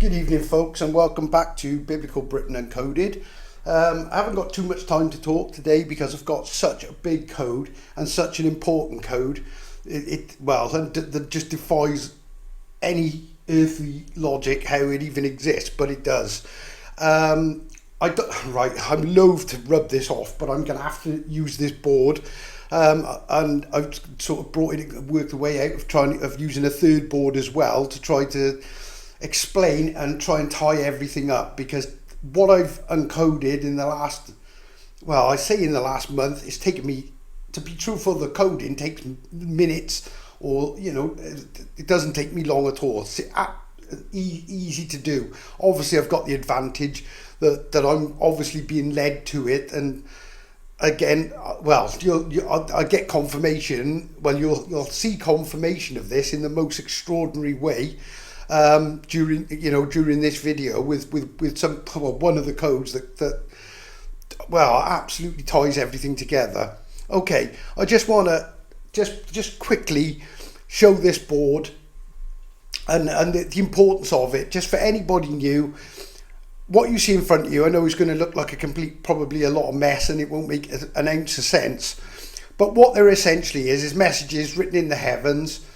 Good evening, folks, and welcome back to Biblical Britain Uncoded. I haven't got too much time to talk today because I've got such a big code and such an important code. That just defies any earthly logic how it even exists, but it does. I'm loath to rub this off, but I'm going to have to use this board. And I've sort of worked the way out of using a third board as well to try to explain and try and tie everything up, because what I've uncoded in the last month, it's taken me, to be truthful, the coding takes minutes, or it doesn't take me long at all. It's easy to do. Obviously I've got the advantage that I'm obviously being led to it, and again, I get confirmation. Well, you'll see confirmation of this in the most extraordinary way during this video with one of the codes that absolutely ties everything together. Okay, I just want to just quickly show this board and the importance of it, just for anybody new. What you see in front of you, I know is going to look like probably a lot of mess, and it won't make an ounce of sense. But what there essentially is messages written in the heavens,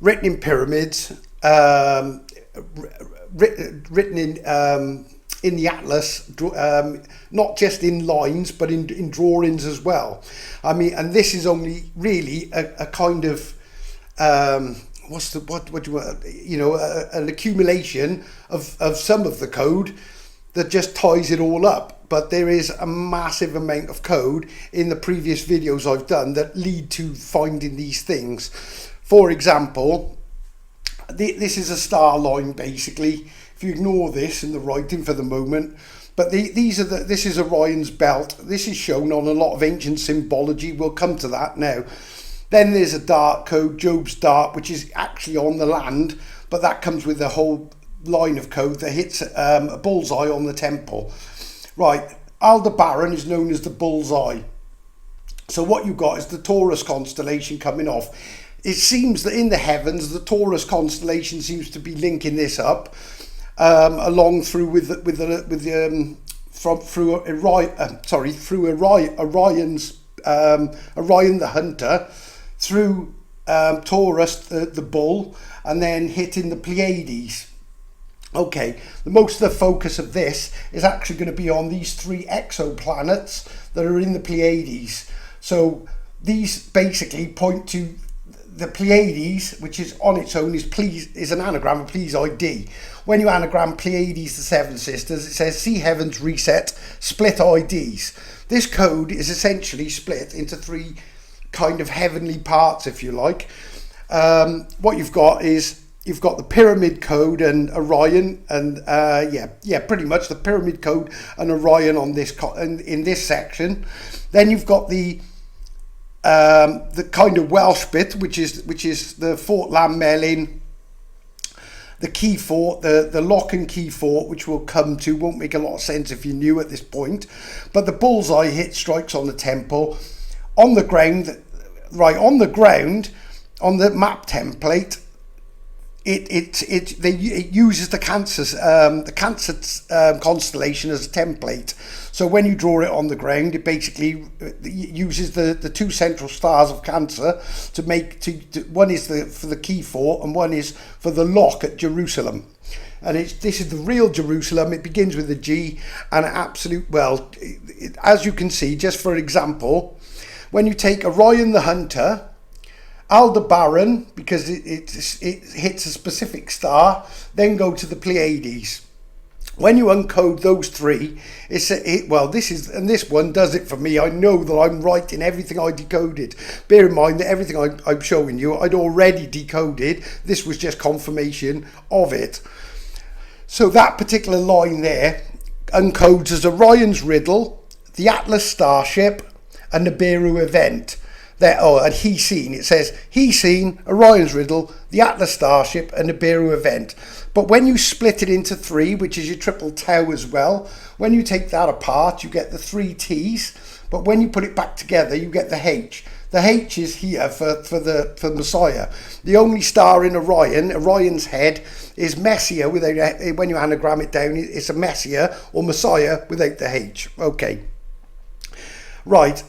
written in pyramids, written in the atlas, not just in lines, but in drawings as well. I mean, and this is only really a kind of an accumulation of some of the code that just ties it all up. But there is a massive amount of code in the previous videos I've done that lead to finding these things. For example, this is a star line, basically, if you ignore this and the writing for the moment. But this is Orion's belt. This is shown on a lot of ancient symbology. We'll come to that now. Then there's a dart code, Job's dart, which is actually on the land, but that comes with a whole line of code that hits a bullseye on the temple. Right, Aldebaran is known as the bullseye. So what you've got is the Taurus constellation coming off. It seems that in the heavens, the Taurus constellation seems to be linking this up along through Orion the hunter, through Taurus the bull, and then hitting the Pleiades. Okay, most of the focus of this is actually going to be on these three exoplanets that are in the Pleiades. So these basically point to the Pleiades, which is on its own is an anagram of Please ID. When you anagram Pleiades, the Seven Sisters, it says see heavens reset, split IDs. This code is essentially split into three kind of heavenly parts, if you like. What you've got is the pyramid code and Orion, and pretty much the pyramid code and Orion on this in this section. Then you've got the kind of Welsh bit, which is the Fort Llanmelin, the key fort, the lock and key fort, which we'll come to. Won't make a lot of sense if you're new at this point. But the bullseye hit strikes on the temple, on the ground, on the map template. It uses the Cancer constellation as a template. So when you draw it on the ground, it basically uses the two central stars of Cancer to make one is for the key fort and one is for the lock at Jerusalem. And this is the real Jerusalem. It begins with a G, and as you can see, just for example, when you take Orion the hunter, Aldebaran, because it hits a specific star, then go to the Pleiades. When you uncode those three, this one does it for me. I know that I'm right in everything I decoded. Bear in mind that everything I'm showing you, I'd already decoded. This was just confirmation of it. So that particular line there uncodes as Orion's riddle, the Atlas starship, and the Beru event. And he seen, it says he seen Orion's riddle, the Atlas starship, and the Beru event. But when you split it into three, which is your triple tau as well, when you take that apart, you get the three T's. But when you put it back together, you get the H. The H is here for Messiah. The only star in Orion's head, is Messiah without, when you anagram it down, it's a Messiah or Messiah without the H. Okay. Right.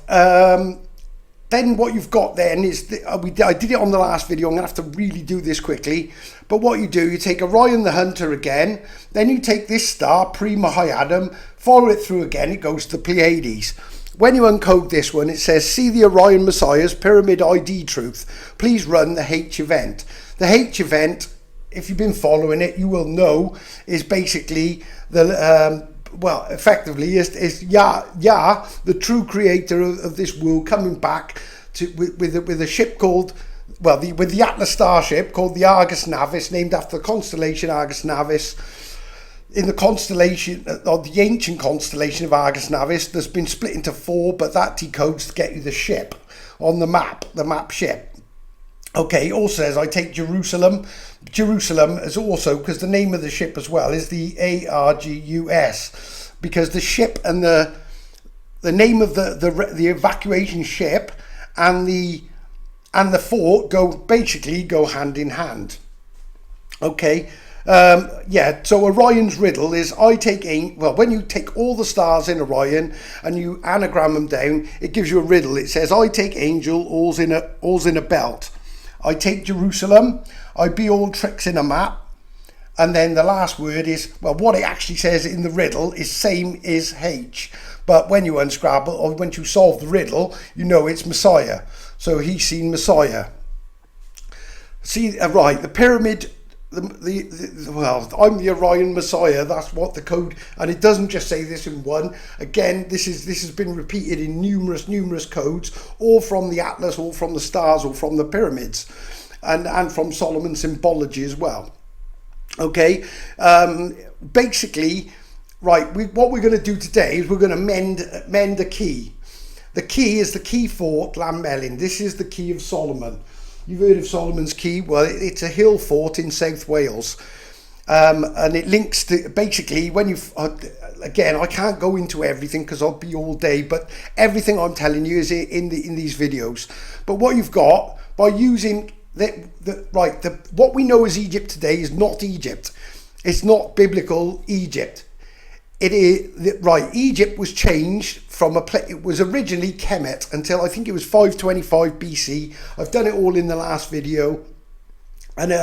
Then what you've got then is, I did it on the last video, I'm going to have to really do this quickly, but what you do, you take Orion the Hunter again, then you take this star, Prima Hyadam, follow it through again, it goes to the Pleiades. When you uncode this one, it says, see the Orion Messiah's Pyramid ID truth, please run the H event. The H event, if you've been following it, you will know, is basically the... well, effectively, is Yah, the true creator of this world, coming back to with a ship called, well, with the Atlas starship called the Argus Navis, named after the constellation Argus Navis. In the constellation, or the ancient constellation of Argus Navis, there's been split into 4, but that decodes to get you the ship on the map ship. Okay, it also says, I take Jerusalem. Jerusalem is also, because the name of the ship as well is the Argus, because the ship and the name of the evacuation ship and the fort basically go hand in hand. Okay, yeah, so Orion's riddle is, when you take all the stars in Orion and you anagram them down, it gives you a riddle. It says, I take angel, all's in a belt. I take Jerusalem, I be all tricks in a map, and then the last word is, well, what it actually says in the riddle is same is H, but when you unscrabble, or when you solve the riddle, you know it's Messiah. So he's seen Messiah. See, right, the pyramid, well, I'm the Orion Messiah, that's what the code, and it doesn't just say this in one. Again, this has been repeated in numerous codes, all from the Atlas, all from the stars, all from the pyramids, and from Solomon's symbology as well. Okay, basically, right, what we're going to do today is we're going to mend a key. The key is the key fort Llanmelin. This is the key of Solomon. You've heard of Solomon's Key? Well, it's a hill fort in South Wales. And it links to, basically, when you, again, I can't go into everything because I'll be all day, but everything I'm telling you is in these videos. But what you've got, by using, what we know as Egypt today is not Egypt. It's not biblical Egypt. It is, right, Egypt was changed from it was originally Kemet until I think it was 525 BC. I've done it all in the last video and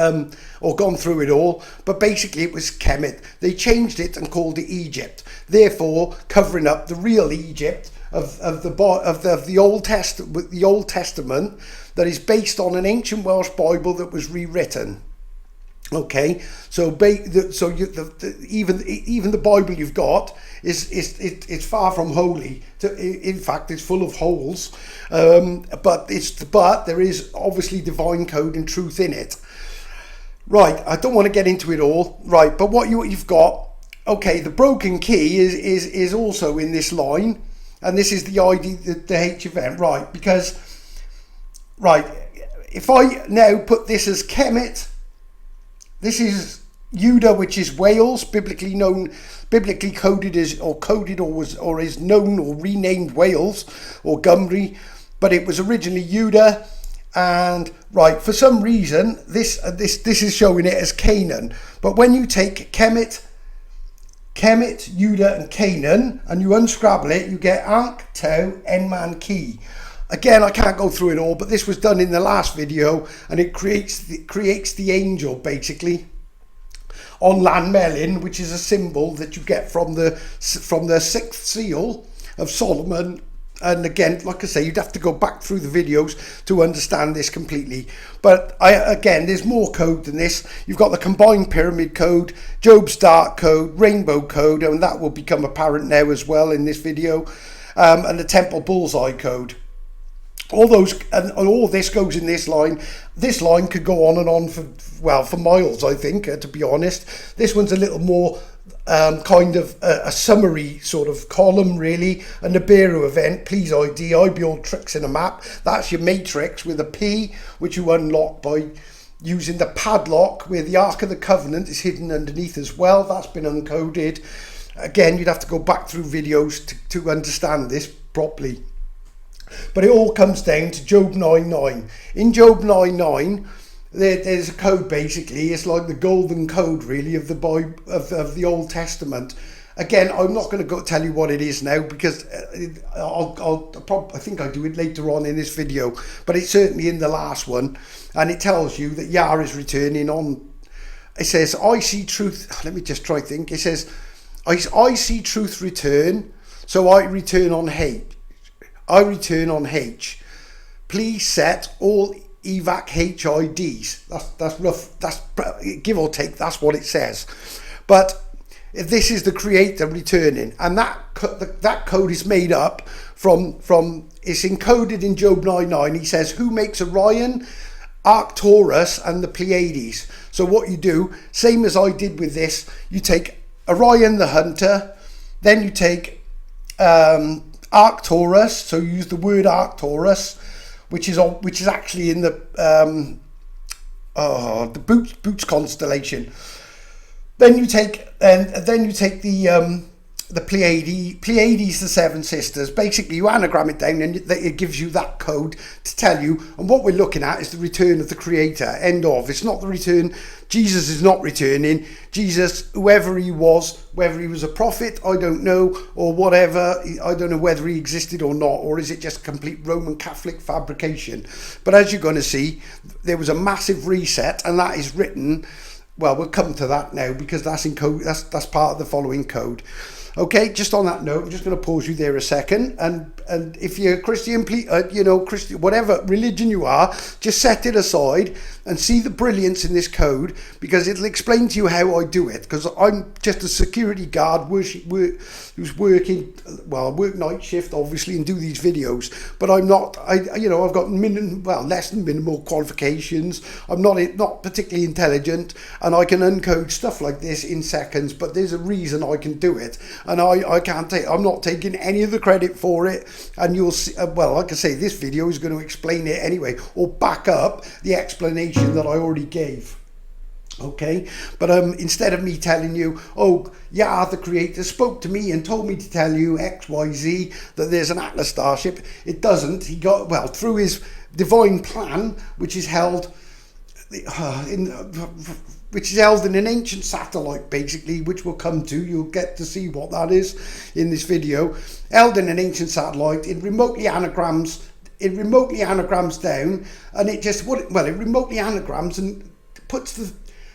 or gone through it all, but basically it was Kemet. They changed it and called it Egypt, therefore covering up the real Egypt of the Old Testament that is based on an ancient Welsh Bible that was rewritten. Okay, so even the Bible you've got it's far from holy. In fact, it's full of holes. But there is obviously divine code and truth in it. Right, I don't want to get into it all. Right, but what you've got. Okay, the broken key is also in this line, and this is the ID, the H event. Right, because if I now put this as Kemet. This is Judah, which is Wales, biblically coded as, or is known or renamed Wales or Gymru, but it was originally Judah. And right, for some reason, this is showing it as Canaan. But when you take Kemet, Judah, and Canaan, and you unscrabble it, you get Ankh, Tau, Enman, Ki. Again, I can't go through it all, but this was done in the last video, and it creates the angel basically on Llanmelin, which is a symbol that you get from the sixth seal of Solomon. And again, like I say, you'd have to go back through the videos to understand this completely. But again, there's more code than this. You've got the combined pyramid code, Job's dark code, rainbow code, and that will become apparent now as well in this video, and the temple bullseye code. All those and all this goes in this line. This line could go on and on for miles, I think, to be honest. This one's a little more kind of a summary sort of column, really. A Nibiru event, please ID, I be all tricks in a map. That's your matrix with a P, which you unlock by using the padlock, where the Ark of the Covenant is hidden underneath as well. That's been uncoded. Again, you'd have to go back through videos to understand this properly. But it all comes down to Job 9:9. In Job 9:9, there's a code basically. It's like the golden code really of the Bible, of the Old Testament. Again, I'm not going to go tell you what it is now because I think I'll do it later on in this video. But it's certainly in the last one, and it tells you that Yah is returning on. It says, "I see truth." Let me just try to think. It says, "I see truth return, so I return on hate. I return on H. Please set all evac HIDs." That's rough. That's give or take. That's what it says. But this is the Creator returning, and that code is made up from. It's encoded in Job 9:9. He says, "Who makes Orion, Arcturus, and the Pleiades?" So what you do, same as I did with this, you take Orion the hunter, then you take Arcturus, so you use the word Arcturus, which is actually in the Boots constellation. Then you take the Pleiades, the seven sisters. Basically, you anagram it down, and it gives you that code to tell you. And what we're looking at is the return of the Creator. End of. It's not the return. Jesus is not returning. Jesus, whoever he was, whether he was a prophet, I don't know, or whatever. I don't know whether he existed or not, or is it just complete Roman Catholic fabrication? But as you're going to see, there was a massive reset, and that is written. Well, we'll come to that now because that's in code. That's part of the following code. Okay, just on that note, I'm just going to pause you there a second, and if you're Christian, please, Christian, whatever religion you are, just set it aside and see the brilliance in this code, because it'll explain to you how I do it. Because I'm just a security guard who's working, well, I work night shift obviously and do these videos, but I'm not. I've got less than minimal qualifications. I'm not particularly intelligent, and I can uncode stuff like this in seconds. But there's a reason I can do it. And I'm not taking any of the credit for it, and you'll see, like I say, this video is going to explain it anyway, or back up the explanation that I already gave. Okay, but instead of me telling you, oh, Yah, the Creator spoke to me and told me to tell you XYZ, that there's an Atlas starship, it doesn't. He got, through his divine plan, which is held in an ancient satellite, basically, which we'll come to. You'll get to see what that is in this video. Held in an ancient satellite, it remotely anagrams down, and it remotely anagrams and puts the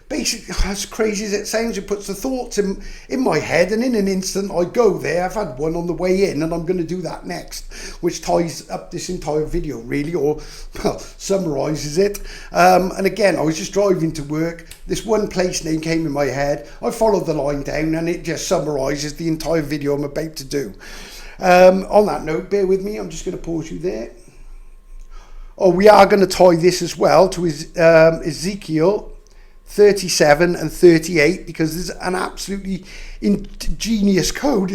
basically, as crazy as it sounds, it puts the thoughts in my head, and in an instant I go there. I've had one on the way in, and I'm going to do that next, which ties up this entire video really, or summarises it. And again, I was just driving to work. This one place name came in my head. I followed the line down, and it just summarises the entire video I'm about to do. On that note, bear with me. I'm just going to pause you there. Oh, we are going to tie this as well to Ezekiel 37 and 38, because there's an absolutely ingenious code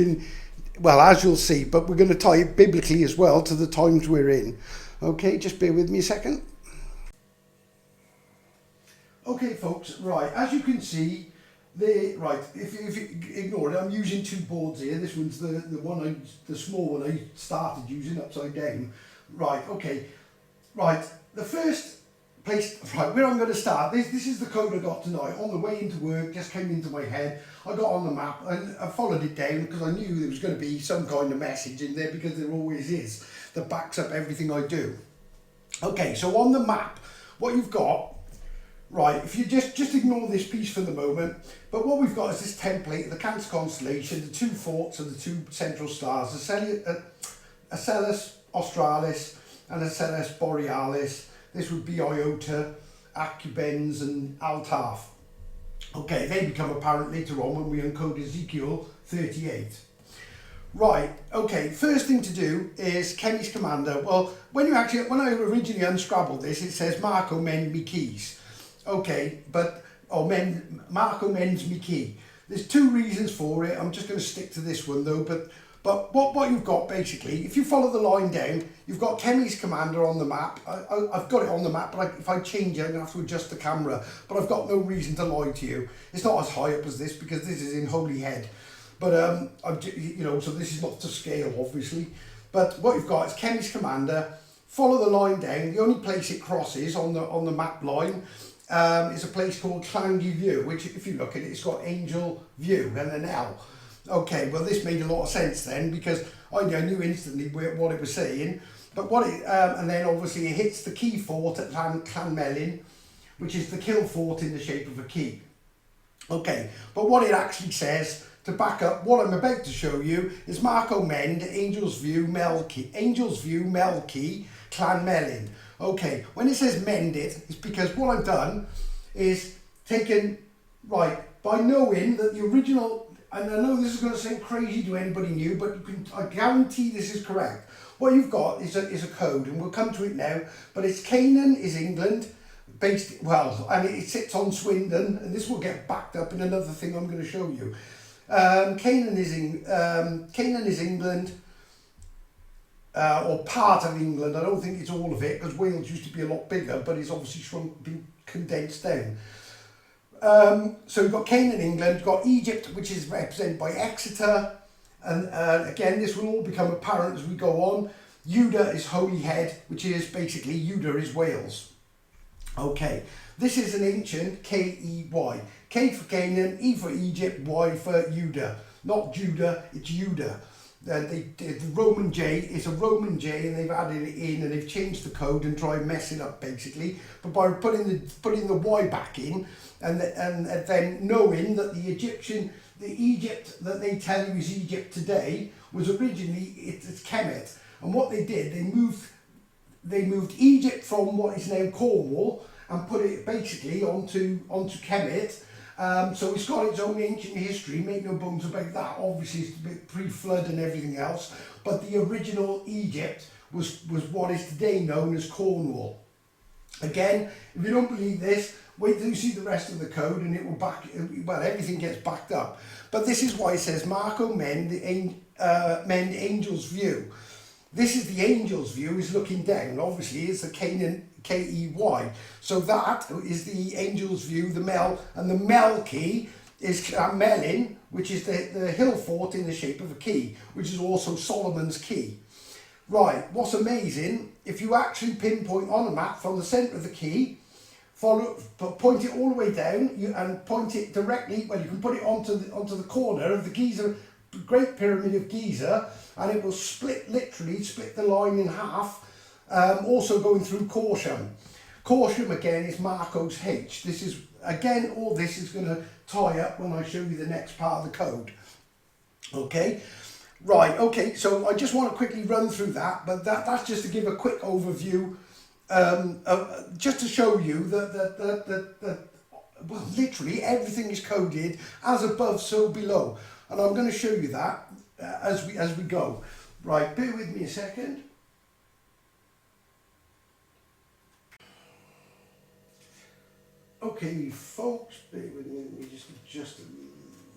as you'll see, but we're going to tie it biblically as well to the times we're in. Okay, just bear with me a second. Okay, folks, right, as you can see, if you ignore it, I'm using two boards here. This one's the small one I started using upside down. Right, okay, right, the first place, where I'm going to start, this is the code I got tonight. On the way into work, just came into my head. I got on the map and I followed it down because I knew there was going to be some kind of message in there, because there always is, that backs up everything I do. Okay, so on the map, what you've got, right, if you just ignore this piece for the moment, but what we've got is this template of the Cancer constellation, the two forts and the two central stars, Acellus Australis and Acellus Borealis. This would be Iota, Acubens and Altaf. Okay, they become apparent later on when we encode Ezekiel 38. Right, okay, first thing to do is Chemi's Commander. Well, when I originally unscrabbled this, it says Marco mend me keys. Okay, Marco mends me key. There's two reasons for it. I'm just going to stick to this one though, but what you've got basically, if you follow the line down, you've got Chemi's Commander on the map. I've got it on the map, but if I change it, I'm going to have to adjust the camera. But I've got no reason to lie to you. It's not as high up as this, because this is in Holy Head. But, so this is not to scale, obviously. But what you've got is Chemist Commander. Follow the line down. The only place it crosses on the map line is a place called Clangy View, which if you look at it, it's got Angel View and an L. Okay, well this made a lot of sense then, because I knew instantly what it was saying. But what it, and then obviously it hits the key fort at Clanmelin, which is the kill fort in the shape of a key. Okay, but what it actually says, to back up what I'm about to show you, is Marco Mend, Angel's View, Melkey, Clanmelin. Okay, when it says mend it, it's because what I've done is taken, right, by knowing that the original, and I know this is going to sound crazy to anybody new, but I guarantee this is correct. What you've got is a code, and we'll come to it now, but it's Canaan is England, based, well, and it sits on Swindon, and this will get backed up in another thing I'm going to show you. Canaan is England, or part of England. I don't think it's all of it, because Wales used to be a lot bigger, but it's obviously been condensed down. So we've got Canaan, England, we've got Egypt, which is represented by Exeter, and again, this will all become apparent as we go on. Judah is Holyhead, which is basically, Judah is Wales. Okay, this is an ancient K-E-Y. K for Canaan, E for Egypt, Y for Judah. Not Judah, it's Judah. The Roman J is a Roman J, and they've added it in, and they've changed the code and tried to mess it up basically. But by putting the Y back in, and then knowing that the Egypt that they tell you is Egypt today was originally it's Kemet. And what they did, they moved Egypt from what is now Cornwall and put it basically onto Kemet. So it's got its own ancient history, make no bones about that. Obviously it's a bit pre-flood and everything else, but the original Egypt was what is today known as Cornwall. Again, if you don't believe this, wait till you see the rest of the code and it will well, everything gets backed up. But this is why it says Marco Mend, Mend Angel's View. This is the Angel's View, is looking down. Obviously it's the Canaan, K-E-Y. So that is the Angel's View, the Mel, and the Melkey is Melin, which is the hill fort in the shape of a key, which is also Solomon's key. Right, what's amazing, if you actually pinpoint on a map from the centre of the key, point it all the way down, and point it directly, well, you can put it onto the corner of the Giza, Great Pyramid of Giza, and it will literally split the line in half, also going through Corsham. Corsham again is Marco's H. This is, again, all this is going to tie up when I show you the next part of the code. Okay, right, okay, so I just want to quickly run through that, but that's just to give a quick overview, just to show you that well, literally everything is coded as above, so below. And I'm going to show you that as we go. Right, bear with me a second. Okay, folks, bear with me. Let me just adjust a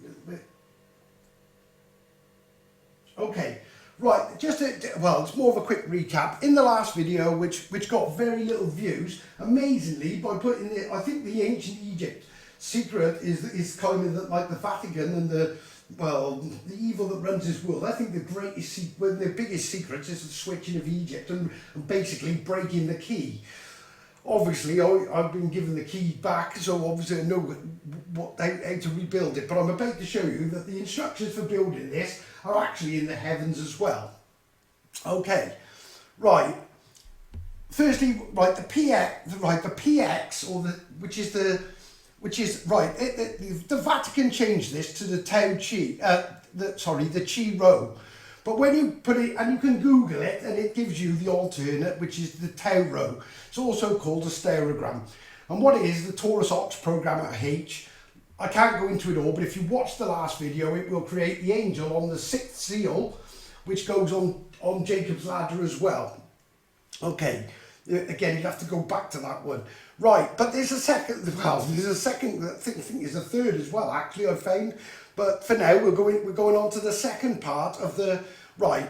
little bit. Okay, right, well, it's more of a quick recap. In the last video, which got very little views, amazingly, by putting it, I think the ancient Egypt secret is kind of like the Vatican and the evil that runs this world. I think the biggest secrets is the switching of Egypt and basically breaking the key. Obviously, I've been given the key back, so obviously I know how to rebuild it. But I'm about to show you that the instructions for building this are actually in the heavens as well. Okay, right. Firstly, right, the PX, or the Vatican changed this to the Tau Chi, the Chi Rho. But when you put it, and you can Google it, and it gives you the alternate, which is the Tau Rho. It's also called a stereogram. And what it is, the Taurus Ox program at H. I can't go into it all, but if you watch the last video, it will create the angel on the 6th seal, which goes on Jacob's ladder as well. Okay, again, you have to go back to that one. Right, but there's a second, I think there's a third as well, actually, I found. But for now, we're going on to the second part of the, right.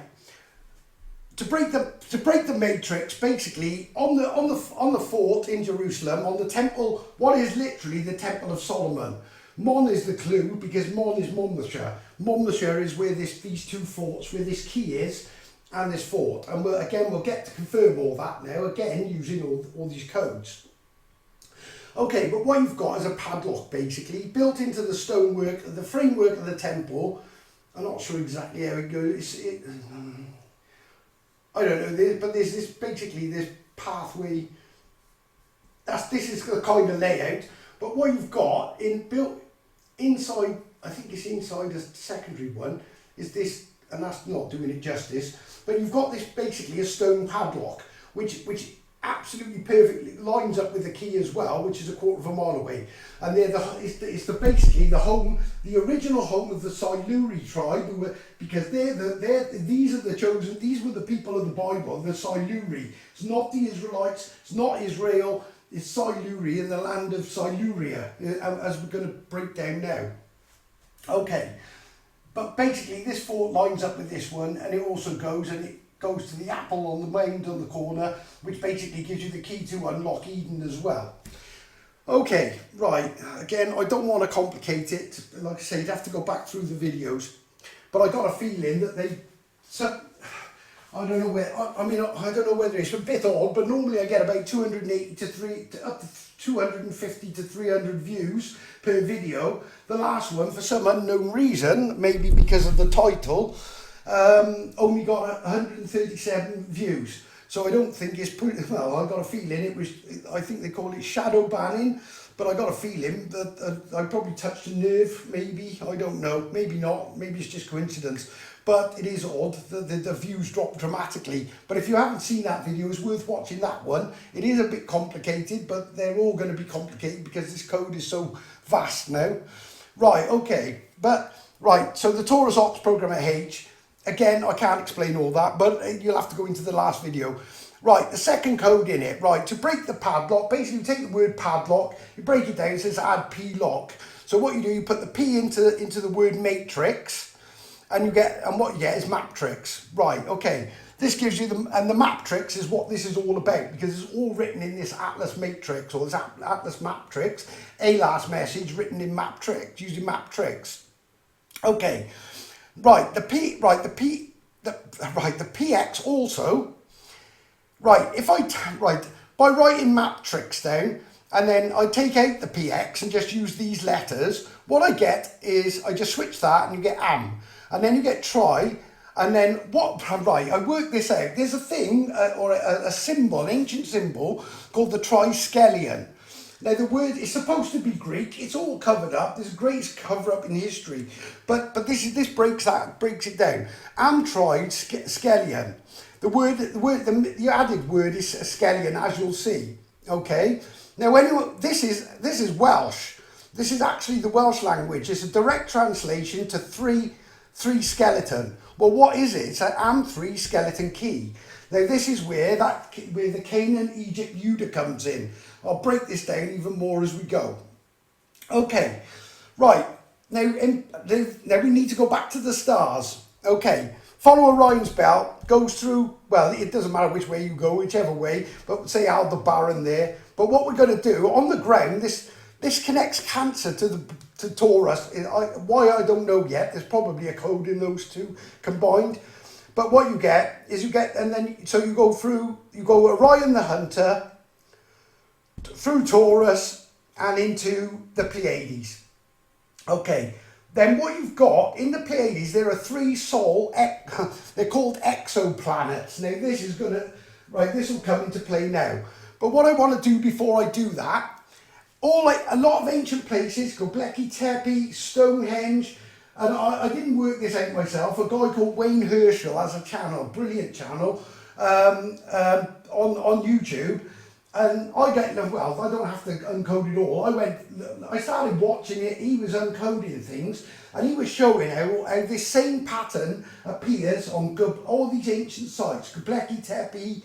To break the matrix, basically, on the fort in Jerusalem, on the temple, what is literally the Temple of Solomon. Mon is the clue, because Mon is Monmouthshire. Monmouthshire is where these two forts, where this key is, and this fort. And we'll get to confirm all that now, again, using all these codes. Okay, but what you've got is a padlock, basically, built into the stonework, the framework of the temple. I'm not sure exactly how it goes. I don't know, but there's this pathway. This is the kind of layout. But what you've got built inside, I think it's inside a secondary one, is this, and that's not doing it justice. But you've got this basically a stone padlock, which absolutely perfectly lines up with the key as well, which is a quarter of a mile away. And it's basically the original home of the Siluri tribe, because these are the chosen. These were the people of the Bible, the Siluri. It's not the Israelites. It's not Israel. It's Siluri in the land of Siluria, as we're going to break down now. Okay, but basically this fort lines up with this one, and it also goes to the apple on the mound on the corner, which basically gives you the key to unlock Eden as well. Okay, right, again, I don't want to complicate it. Like I say, you'd have to go back through the videos, but I got a feeling that I don't know whether it's a bit odd, but normally I get about 280 up to 250 to 300 views per video. The last one, for some unknown reason, maybe because of the title, only got 137 views. So I don't think it's pretty, well, I got a feeling I think they call it shadow banning, but I got a feeling that I probably touched a nerve, maybe, I don't know, maybe not, maybe it's just coincidence. But it is odd that the views drop dramatically. But if you haven't seen that video, it's worth watching that one. It is a bit complicated, but they're all going to be complicated because this code is so vast now. Right, okay. So the Taurus Ox Programmer H, again, I can't explain all that, but you'll have to go into the last video. Right, the second code in it, right, to break the padlock, basically you take the word padlock, you break it down, it says add P lock. So what you do, you put the P into the word matrix, and what you get is matrix. Right, okay. This gives you the matrix is what this is all about, because it's all written in this Atlas matrix, or this Atlas matrix, ALAS message written in matrix, using matrix. Okay. Right, the PX also, by writing matrix down, and then I take out the PX and just use these letters, what I get is, I just switch that and you get AM. And then you get try, and then I work this out. There's a thing, or a symbol, an ancient symbol, called the Skelion. Now the word is supposed to be Greek, it's all covered up, there's a great cover up in history, but this breaks it down. Tried Skelion. The added word is Skelion, as you'll see. Okay? Now this is Welsh. This is actually the Welsh language. It's a direct translation to three skeleton. Well, what is it? It's an AM3 skeleton key. Now this is where the Canaan, Egypt, Judah comes in. I'll break this down even more as we go. Okay, right. Now we need to go back to the stars. Okay, follow Orion's belt, goes through, well, it doesn't matter which way you go, whichever way, but say Aldebaran there. But what we're going to do, on the ground, this connects Cancer to Taurus. Why, I don't know yet. There's probably a code in those two combined. But what you get is you go Orion the Hunter, through Taurus, and into the Pleiades. Okay, then what you've got, in the Pleiades, there are 3 they're called exoplanets. Now this will come into play now. But what I want to do before I do that, a lot of ancient places, Göbekli Tepe, Stonehenge, and I didn't work this out myself. A guy called Wayne Herschel has a channel, brilliant channel, on YouTube, and I don't have to uncode it all. I started watching it. He was uncoding things, and he was showing how this same pattern appears on all these ancient sites, Göbekli Tepe,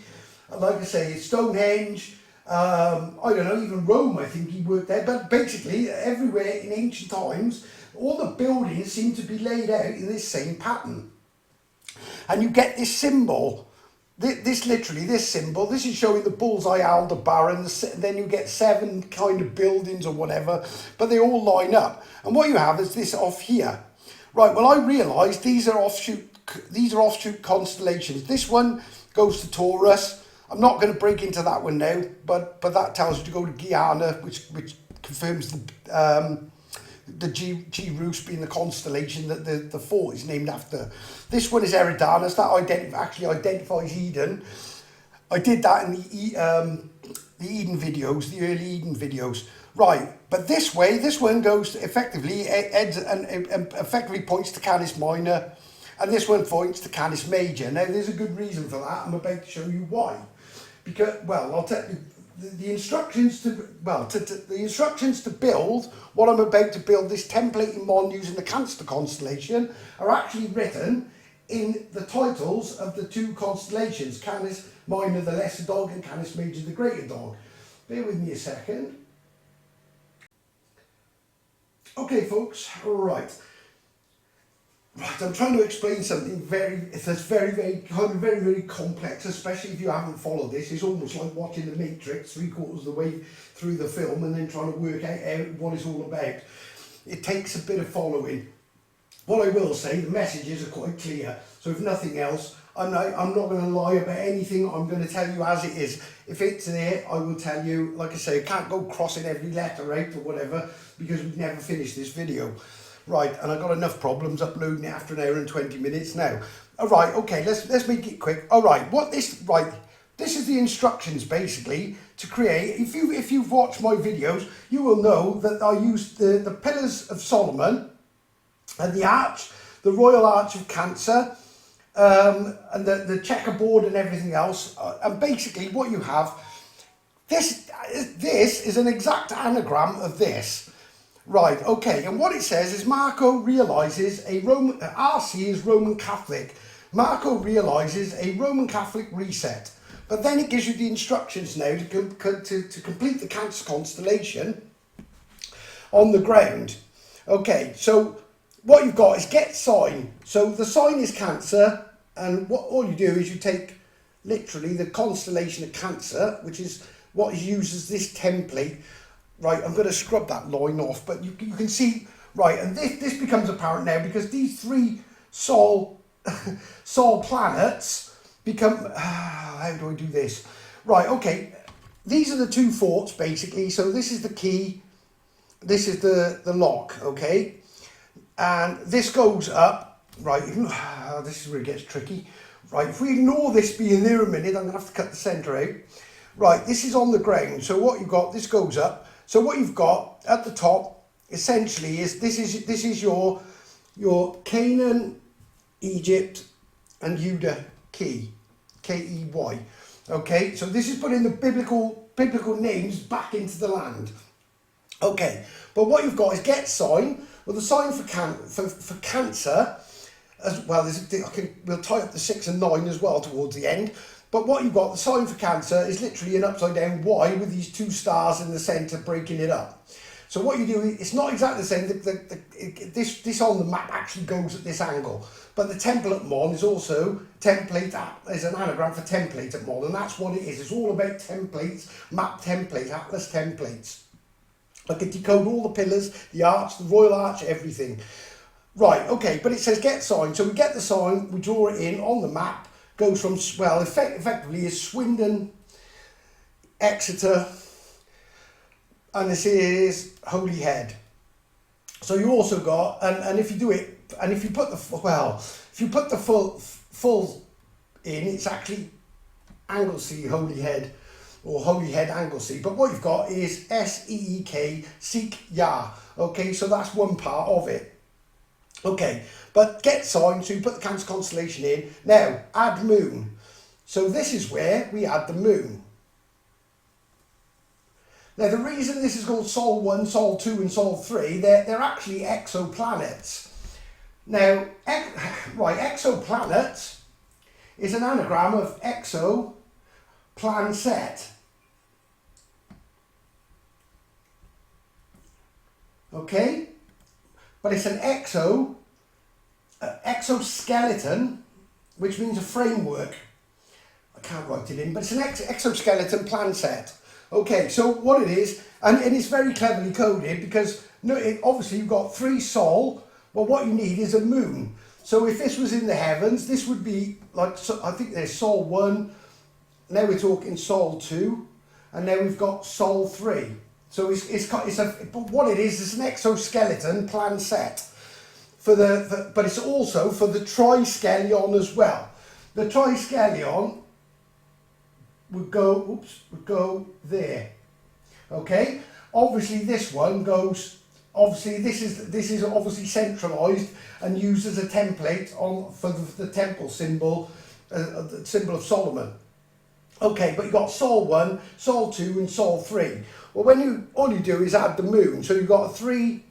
like I say, Stonehenge. I don't know, even Rome, I think he worked there, but basically everywhere in ancient times, all the buildings seem to be laid out in this same pattern. And you get this symbol, this symbol, this is showing the bullseye Aldebaran, then you get 7 kind of buildings or whatever, but they all line up. And what you have is this off here. Right, well, I realised these are offshoot offshoot constellations. This one goes to Taurus. I'm not going to break into that one now, but that tells you to go to Guyana, which confirms the G-Rus being the constellation that the fort is named after. This one is Eridanus. That actually identifies Eden. I did that in the Eden videos, the early Eden videos. Right, but this one goes to effectively points to Canis Minor, and this one points to Canis Major. Now, there's a good reason for that. I'm about to show you why. Because, well, I'll tell you, the instructions to build what I'm about to build, this templating mon using the Cancer constellation, are actually written in the titles of the two constellations, Canis Minor, the lesser dog, and Canis Major, the greater dog. Bear with me a second. Okay, folks, right. Right, I'm trying to explain something very complex, especially if you haven't followed this. It's almost like watching The Matrix 3/4 of the way through the film and then trying to work out what it's all about. It takes a bit of following. What I will say, the messages are quite clear. So if nothing else, I'm not going to lie about anything. I'm going to tell you as it is. If it's there, I will tell you. Like I say, I can't go crossing every letter out or whatever because we've never finished this video. Right, and I've got enough problems uploading it after an hour and 20 minutes now. All right, okay, let's make it quick. All right, this is the instructions basically to create. If you've watched my videos, you will know that I used the Pillars of Solomon and the Arch, the Royal Arch of Cancer, and the checkerboard and everything else. And basically what you have, this is an exact anagram of this. Right, okay, and what it says is Marco realises RC is Roman Catholic. Marco realises a Roman Catholic reset. But then it gives you the instructions now to complete the Cancer constellation on the ground. Okay, so what you've got is get sign. So the sign is Cancer, and all you do is you take literally the constellation of Cancer, which is what is used as this template. Right, I'm going to scrub that line off, but you can see, right, and this becomes apparent now because these three Sol planets become, how do I do this? Right, okay, these are the two forts basically, so this is the key, this is the lock, okay, and this goes up, right, this is where it gets tricky, right, if we ignore this being there a minute, I'm going to have to cut the centre out, right, this is on the ground, so what you've got, this goes up. So what you've got at the top essentially is this is your Canaan, Egypt, and Judah key, K-E-Y. Okay, so this is putting the biblical names back into the land. Okay, but what you've got is get sign. Well, the sign for Cancer as well. We'll tie up the 6 and 9 as well towards the end. But what you've got, the sign for Cancer, is literally an upside down Y with these two stars in the centre breaking it up. So what you do, it's not exactly the same. This on the map actually goes at this angle. But the template mon is also template, is an anagram for template at mon, and that's what it is. It's all about templates, map templates, atlas templates. I can decode all the pillars, the arch, the royal arch, everything. Right, okay, but it says get sign. So we get the sign, we draw it in on the map. Goes from, well, effectively is Swindon, Exeter, and this is Holyhead. So you also got, and if you do it, and if you put the full in, it's actually Anglesey, Holyhead, or Holyhead, Anglesey. But what you've got is S-E-E-K, Seek Yah. Okay, so that's one part of it. Okay, but get sign, so you put the Cancer constellation in. Now, add moon. So this is where we add the moon. Now, the reason this is called Sol 1, Sol 2 and Sol 3, they're actually exoplanets. Now, exoplanet is an anagram of exo, plan, set. Okay? But it's an exoskeleton, which means a framework. I can't write it in, but it's an exoskeleton plan set. Okay, so what it is, and it's very cleverly coded because obviously you've got 3 Sol, well what you need is a moon. So if this was in the heavens, this would be like, so I think there's Sol 1, now we're talking Sol 2, and now we've got Sol 3. So but what it is an exoskeleton plan set for but it's also for the Skelion as well. The Skelion would go there. Okay, obviously this one goes. Obviously, this is obviously centralized and used as a template for the temple symbol, the symbol of Solomon. Okay, but you've got Sol 1, Sol 2, and Sol 3. Well, all you do is add the moon. So you've got a 3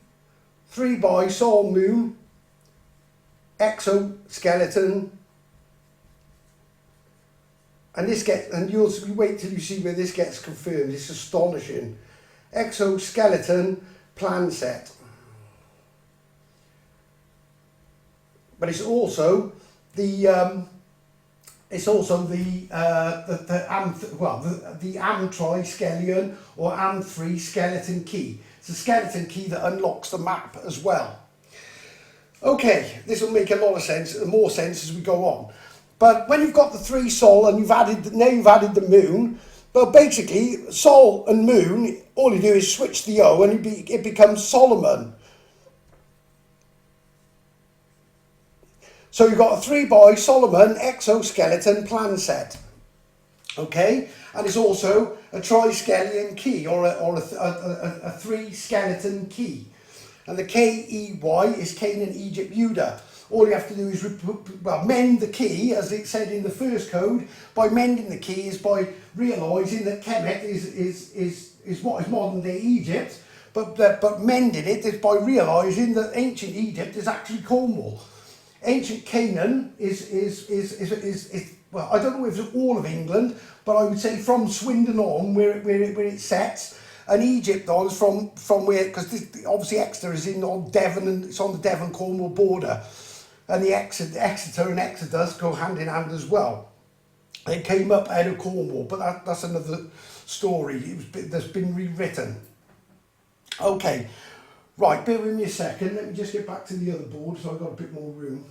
by Sol moon, exoskeleton, and you'll wait till you see where this gets confirmed. It's astonishing. Exoskeleton plan set, but it's also the Am3 Skelion or Am3 skeleton key. It's a skeleton key that unlocks the map as well. Okay, this will make a lot of sense, more sense as we go on. But when you've got the 3 Sol and you've added the moon. Well, basically, Sol and Moon, all you do is switch the O and it becomes Solomon. So you've got a 3 by Solomon exoskeleton plan set. Okay? And it's also a Skelion key or a 3 skeleton key. And the K-E-Y is Canaan, Egypt, Judah. All you have to do is mend the key, as it said in the first code. By mending the key is by realising that Kemet is what is modern day Egypt, but mending it is by realising that ancient Egypt is actually Cornwall. Ancient Canaan is well, I don't know if it's all of England, but I would say from Swindon on, where it sets, and Egypt on is from where, because obviously Exeter is on Devon, and it's on the Devon-Cornwall border. And the Exeter and Exodus go hand in hand as well. It came up out of Cornwall, but that's another story. That's been rewritten. Okay, right, bear with me a second. Let me just get back to the other board so I've got a bit more room.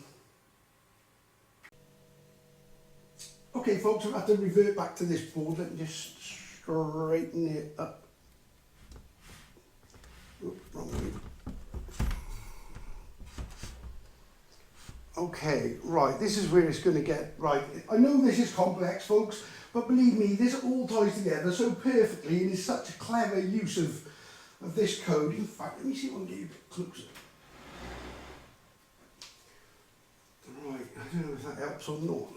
Okay, folks, I'll have to revert back to this board. Let me just straighten it up. Oh, wrong way. Okay, right, this is where it's going to get, right, I know this is complex, folks, but believe me, this all ties together so perfectly and is such a clever use of this code. In fact, let me see if I can get you a bit closer. Right, I don't know if that helps or not.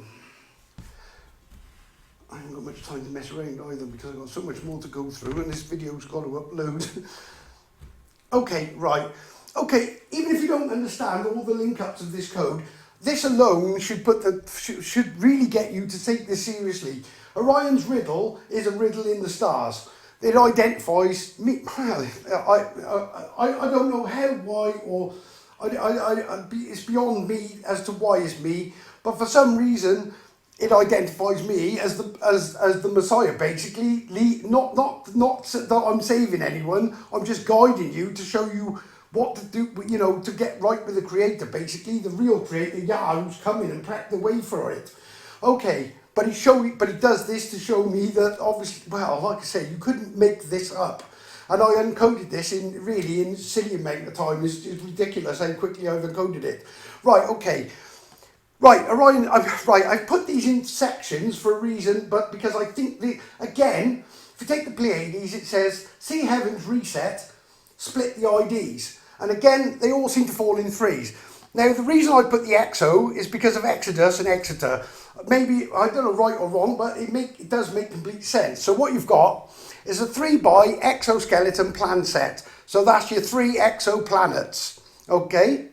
I haven't got much time to mess around either because I've got so much more to go through and this video's got to upload. Okay, right. Okay, even if you don't understand all the link-ups of this code, this alone should really get you to take this seriously. Orion's riddle is a riddle in the stars. It identifies me. Well, I don't know how, why, or it's beyond me as to why it's me. But for some reason, it identifies me as the Messiah. Basically, not that I'm saving anyone. I'm just guiding you to show you what to do, you know, to get right with the Creator, basically, the real Creator, Yah, who's coming and prep the way for it. Okay, but he does this to show me that, obviously, well, like I say, you couldn't make this up. And I encoded this in silly amount of time. It's ridiculous how quickly I've encoded it. Right, okay. Right, Orion, I've put these in sections for a reason, but because I think, again, if you take the Pleiades, it says, see heavens reset, split the IDs. And again, they all seem to fall in threes. Now, the reason I put the EXO is because of Exodus and Exeter. Maybe, I don't know right or wrong, but it does make complete sense. So what you've got is a 3 by exoskeleton plan set. So that's your 3 exoplanets, okay?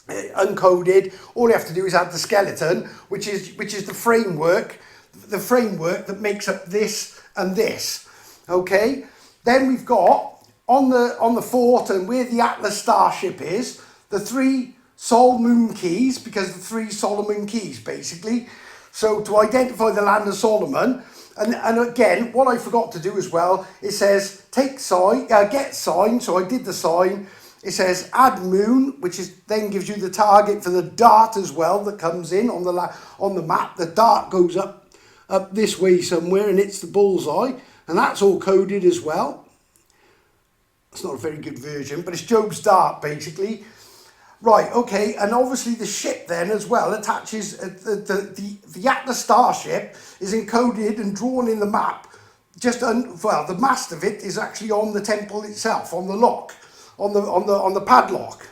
Uncoded. All you have to do is add the skeleton, which is the framework that makes up this and this, okay? Then we've got on the fort and where the Atlas starship is, the 3 Sol Moon keys, because the 3 Solomon keys basically. So to identify the land of Solomon, and again, what I forgot to do as well, it says take sign, get sign. So I did the sign. it says add moon, which is then gives you the target for the dart as well that comes in on the map. The dart goes up this way somewhere, and it's the bullseye, and that's all coded as well. It's not a very good version, but it's Job's dart basically. Right, okay, and obviously the ship then as well attaches, the Atlas starship is encoded and drawn in the map, well, the mast of it is actually on the temple itself, on the lock, on the padlock.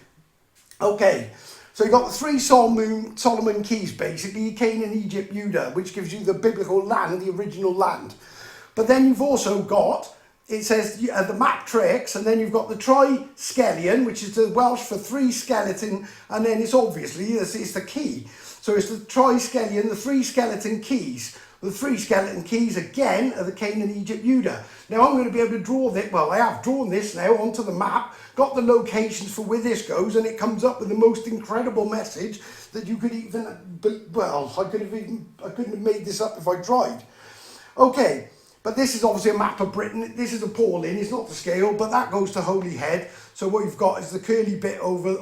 Okay, so you've got the 3 Solomon keys basically, Canaan, Egypt, Judah, which gives you the biblical land, the original land. But then you've also got, it says the map tricks, and then you've got the Skelion, which is the Welsh for 3 skeleton, and then it's obviously, it's the key. So it's the Skelion, the 3 skeleton keys. The 3 skeleton keys, again, are the Canaan, Egypt, Judah. Now I'm going to be able to draw this, well, I have drawn this now onto the map, got the locations for where this goes, and it comes up with the most incredible message that you could even, well, I couldn't have made this up if I tried. Okay. But this is obviously a map of Britain. This is appalling. It's not to scale, but that goes to Holyhead. So what you've got is the curly bit over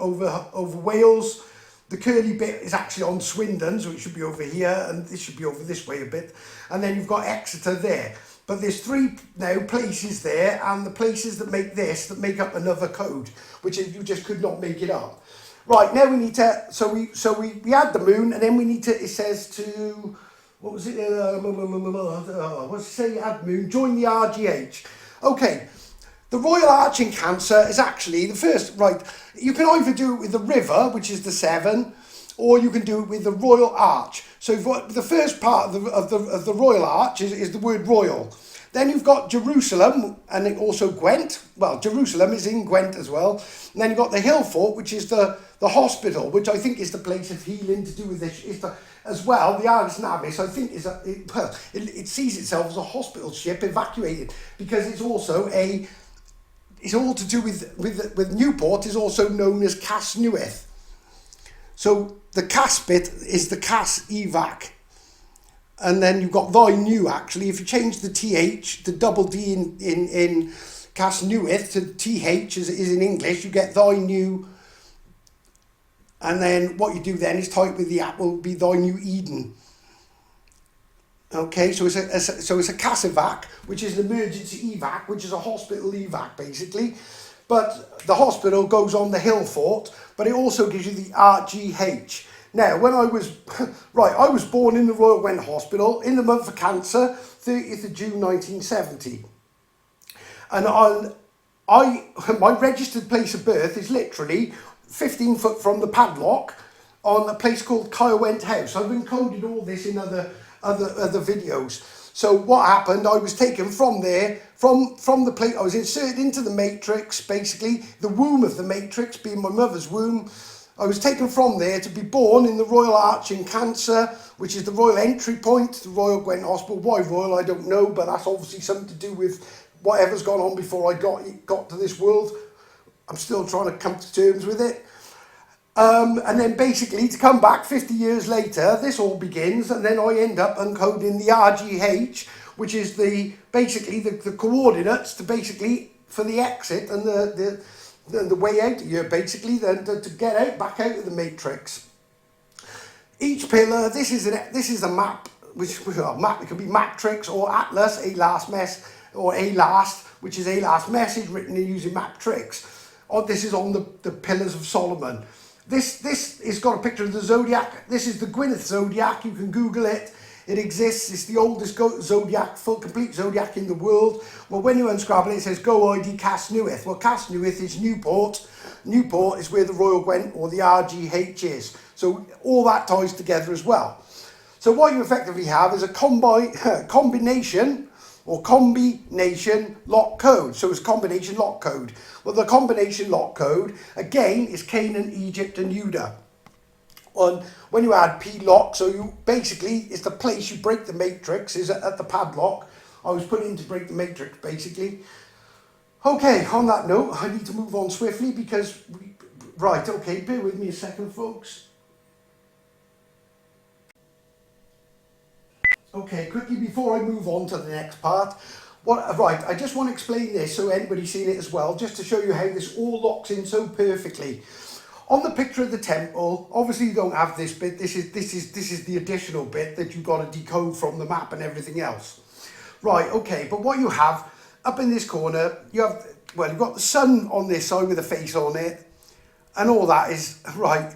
Wales. The curly bit is actually on Swindon, so it should be over here, and this should be over this way a bit. And then you've got Exeter there. But there's 3 now places there, and the places that make this, that make up another code, which is, you just could not make it up. Right, now we need to, so we add the moon, and then we need to, it says to, what was it? What's it say? Add moon. Join the RGH. Okay. The Royal Arch in Cancer is actually the first. Right. You can either do it with the river, which is the 7, or you can do it with the Royal Arch. So the first part of the Royal Arch is the word royal. Then you've got Jerusalem, and also Gwent. Well, Jerusalem is in Gwent as well. And then you've got the Hill Fort, which is the hospital, which I think is the place of healing to do with this. As well, the Argus Navis, I think, it sees itself as a hospital ship evacuated, because it's also it's all to do with Newport, is also known as Cas Nuith. So the Cas bit is the Cas evac. And then you've got thy new, actually. If you change the TH, the double D in Cas Nuith to TH is in English, you get thy new. And then what you do then is type with the app will be thy new Eden. Okay, so it's a Casevac, which is an emergency evac, which is a hospital evac basically. But the hospital goes on the Hill Fort, but it also gives you the RGH. Now, when I was I was born in the Royal Gwent Hospital in the month of Cancer, 30th of June 1970, and my registered place of birth is literally 15 foot from the padlock on a place called Kyle-Went House. I've encoded all this in other videos. So what happened, I was taken from there, from the place, I was inserted into the matrix, basically, the womb of the matrix being my mother's womb. I was taken from there to be born in the Royal Arch in Cancer, which is the royal entry point to Royal Gwent Hospital. Why royal, I don't know, but that's obviously something to do with whatever's gone on before I got to this world. I'm still trying to come to terms with it. And then basically to come back 50 years later, this all begins, and then I end up encoding the RGH, which is basically the coordinates to basically for the exit and the way out of here, basically, then to get out, back out of the matrix. Each pillar, this is a map, it could be matrix or atlas, a last mess, or a last, which is a last message written using matrix. This is on the pillars of Solomon. This has got a picture of the zodiac. This is the Gwyneth zodiac. You can Google it. It exists. It's the oldest zodiac, complete zodiac in the world. Well, when you unscramble it, it says Go ID Cas Nuith. Well, Cas Nuith is Newport. Newport is where the Royal Gwent or the RGH is. So all that ties together as well. So what you effectively have is a combination lock code. So it's combination lock code. Well, the combination lock code, again, is Canaan, Egypt, and Judah. When you add P-lock, so you basically, it's the place you break the matrix, is at the padlock. I was put in to break the matrix, basically. Okay, on that note, I need to move on swiftly because, okay, bear with me a second, folks. Okay, quickly before I move on to the next part, Right, I just want to explain this so anybody's seen it as well, just to show you how this all locks in so perfectly. On the picture of the temple, obviously you don't have this bit. This is the additional bit that you've got to decode from the map and everything else. Right, okay, but what you have up in this corner, you have, well, you've got the sun on this side with a face on it, and all that is right.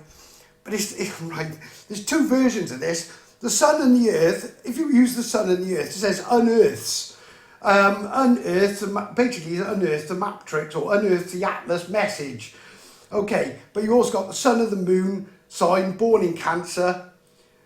But it's right. There's two versions of this. The sun and the earth. If you use the sun and the earth, it says unearths. Basically unearths the map tricks or unearths the Atlas message. Okay, but you also got the sun and the moon sign, born in Cancer,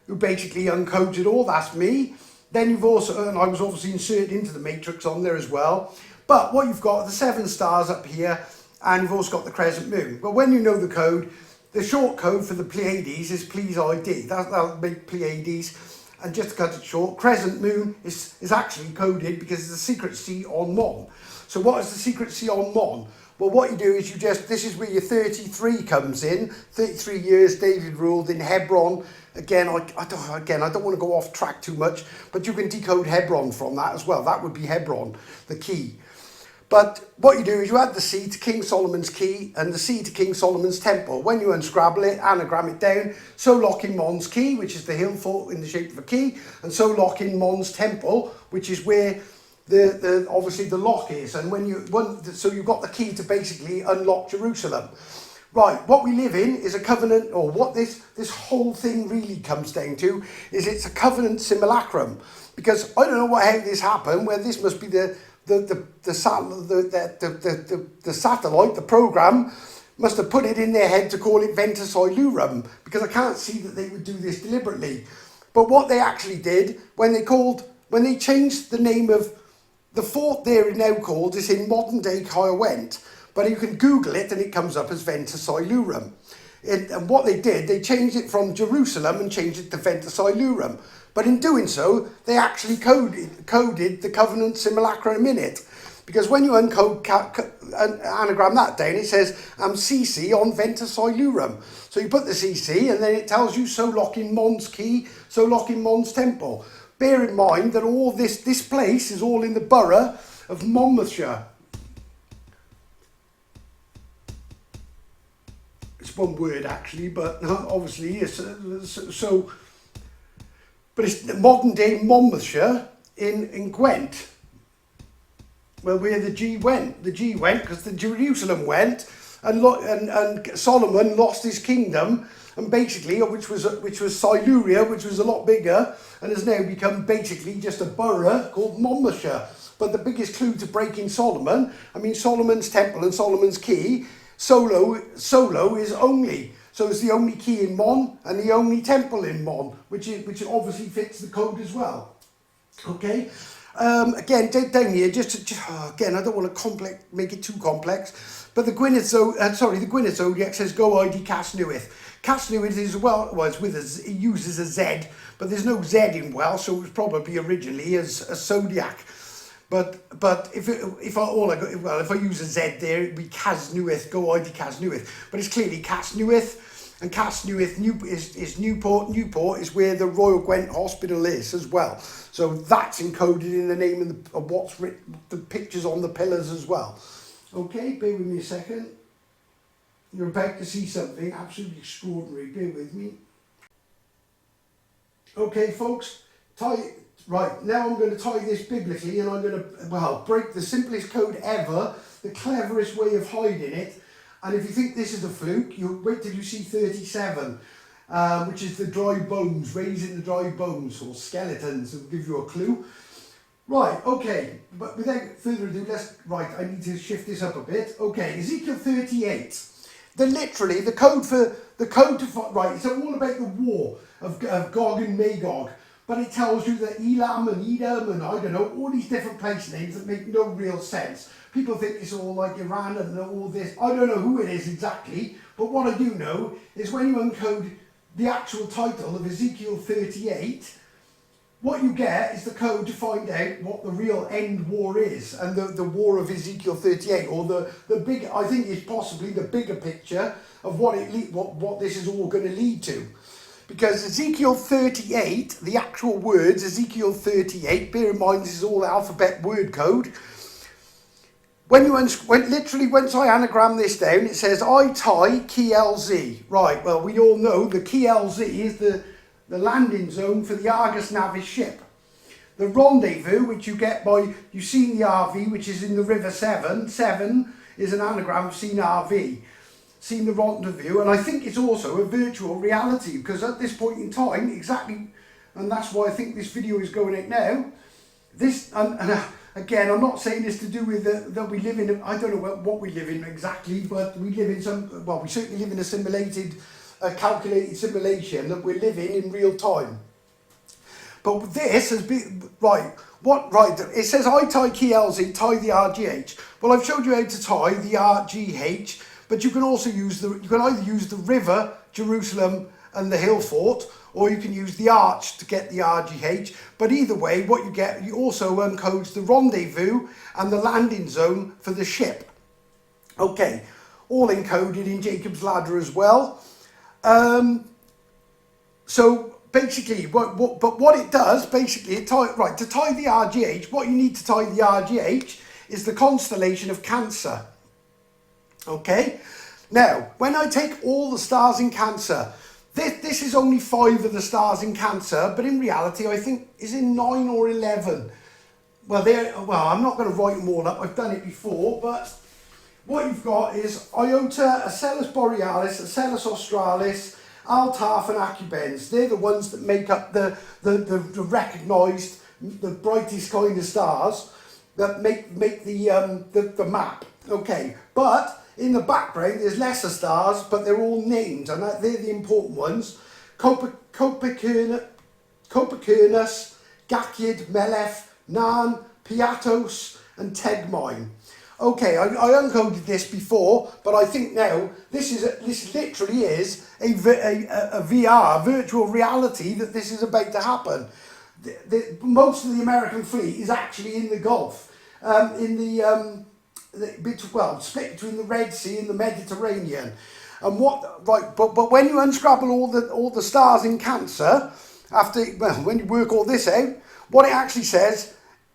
who basically uncoded all. That's me. Then you've also, and I was obviously inserted into the matrix on there as well. But what you've got are the 7 stars up here, and you've also got the crescent moon. But when you know the code, the short code for the Pleiades is Please ID. That'll make Pleiades. And just to cut it short, crescent moon is actually coded because it's a secret sea on Mon. So what is the secret sea on Mon? Well, what you do is this is where your 33 comes in. 33 years David ruled in Hebron. Again, I don't want to go off track too much, but you can decode Hebron from that as well. That would be Hebron, the key. But what you do is you add the C to King Solomon's key and the C to King Solomon's temple. When you unscrabble it, anagram it down, so lock in Mon's key, which is the hill fort in the shape of a key, and so lock in Mon's temple, which is where obviously the lock is. And so you've got the key to basically unlock Jerusalem. Right, what we live in is a covenant, or what this whole thing really comes down to is it's a covenant simulacrum. Because I don't know how this happened, where this must be the satellite, the program, must have put it in their head to call it Ventus Ilurum, because I can't see that they would do this deliberately. But what they actually did, when they changed the name of the fort there now called, is in modern day Caerwent, but you can Google it and it comes up as Ventus Ilurum. And what they did, they changed it from Jerusalem and changed it to Ventus Ilurum. But in doing so, they actually coded the covenant simulacrum in it. Because when you anagram that down, it says CC on Ventus Ilurum. So you put the CC and then it tells you so lock in Mon's key, so lock in Mon's temple. Bear in mind that all this place is all in the borough of Monmouthshire. It's one word actually, but obviously it's so. But it's modern day Monmouthshire in Gwent. Well, where the G went. The G went because the Jerusalem went, and Solomon lost his kingdom, and basically, which was Siluria, which was a lot bigger, and has now become basically just a borough called Monmouthshire. But the biggest clue to breaking Solomon, I mean Solomon's temple and Solomon's key, solo is only. So it's the only key in Mon and the only temple in Mon, which obviously fits the code as well. Okay. Again, down here, again, I don't want to make it too complex, but the Gwynedd Zodiac says go ID Cas Newydd. Cas Newydd is it uses a Z, but there's no Z in Welsh, so it was probably originally as a zodiac. But if I use a Z there, it'd be Cas Newydd, go ID Cas Newydd. But it's clearly Cas Newydd, and Cas Newydd is Newport. Newport is where the Royal Gwent Hospital is as well. So that's encoded in the name of what's written, the pictures on the pillars as well. Okay, bear with me a second. You're about to see something absolutely extraordinary. Bear with me. Okay, folks, right, now I'm going to tie this biblically, and I'm going to, break the simplest code ever, the cleverest way of hiding it. And if you think this is a fluke, you'll wait till you see 37, which is the dry bones, raising the dry bones, or skeletons, it'll give you a clue. Right, okay, but without further ado, I need to shift this up a bit. Okay, Ezekiel 38. The code to, right, it's all about the war of Gog and Magog. But it tells you that Elam and Edom and I don't know, all these different place names that make no real sense. People think it's all like Iran and all this. I don't know who it is exactly, but what I do know is when you encode the actual title of Ezekiel 38, what you get is the code to find out what the real end war is, and the war of Ezekiel 38, or the big, I think is possibly the bigger picture of what this is all going to lead to. because Ezekiel 38, the actual words, Ezekiel 38, bear in mind this is all alphabet word code. Literally, once I anagram this down, it says I tie key LZ. Right, well, we all know the key LZ is the landing zone for the Argus Navis ship. The rendezvous, which you get by, you've seen the RV, which is in the River Severn. Severn is an anagram of seen RV. Seen the rendezvous, and I think it's also a virtual reality, because at this point in time, exactly, and that's why I think this video is going out now. This, again, I'm not saying this to do with that we live in, I don't know what we live in exactly, but we live in some, well, we certainly live in a simulated, calculated simulation that we're living in real time. But this has been, right, it says I tie key LZ, tie the RGH. Well, I've showed you how to tie the RGH, but you can also use you can either use the river, Jerusalem, and the hill fort, or you can use the arch to get the RGH. But either way, what you get, you also encodes the rendezvous and the landing zone for the ship. Okay, all encoded in Jacob's ladder as well. So basically, what it does, basically, to tie the RGH, what you need to tie the RGH is the constellation of Cancer. Okay, now when I take all the stars in Cancer, this is only 5 of the stars in Cancer, but in reality I think is in 9 or 11. Well, I'm not going to write them all up, I've done it before, but what you've got is Iota, Acellus Borealis, Acellus Australis, Altaff and Acubens. They're the ones that make up the recognised, the brightest kind of stars that make the map. Okay, but in the background, there's lesser stars, but they're all named, and they're the important ones. Copernicus, Gacyid, Melef, Nan, Piatos, and Tegmine. Okay, I uncoded this before, but I think now this literally is a VR, virtual reality, that this is about to happen. Most of the American fleet is actually in the Gulf, split between the Red Sea and the Mediterranean. And but when you unscramble all the stars in Cancer, when you work all this out, what it actually says,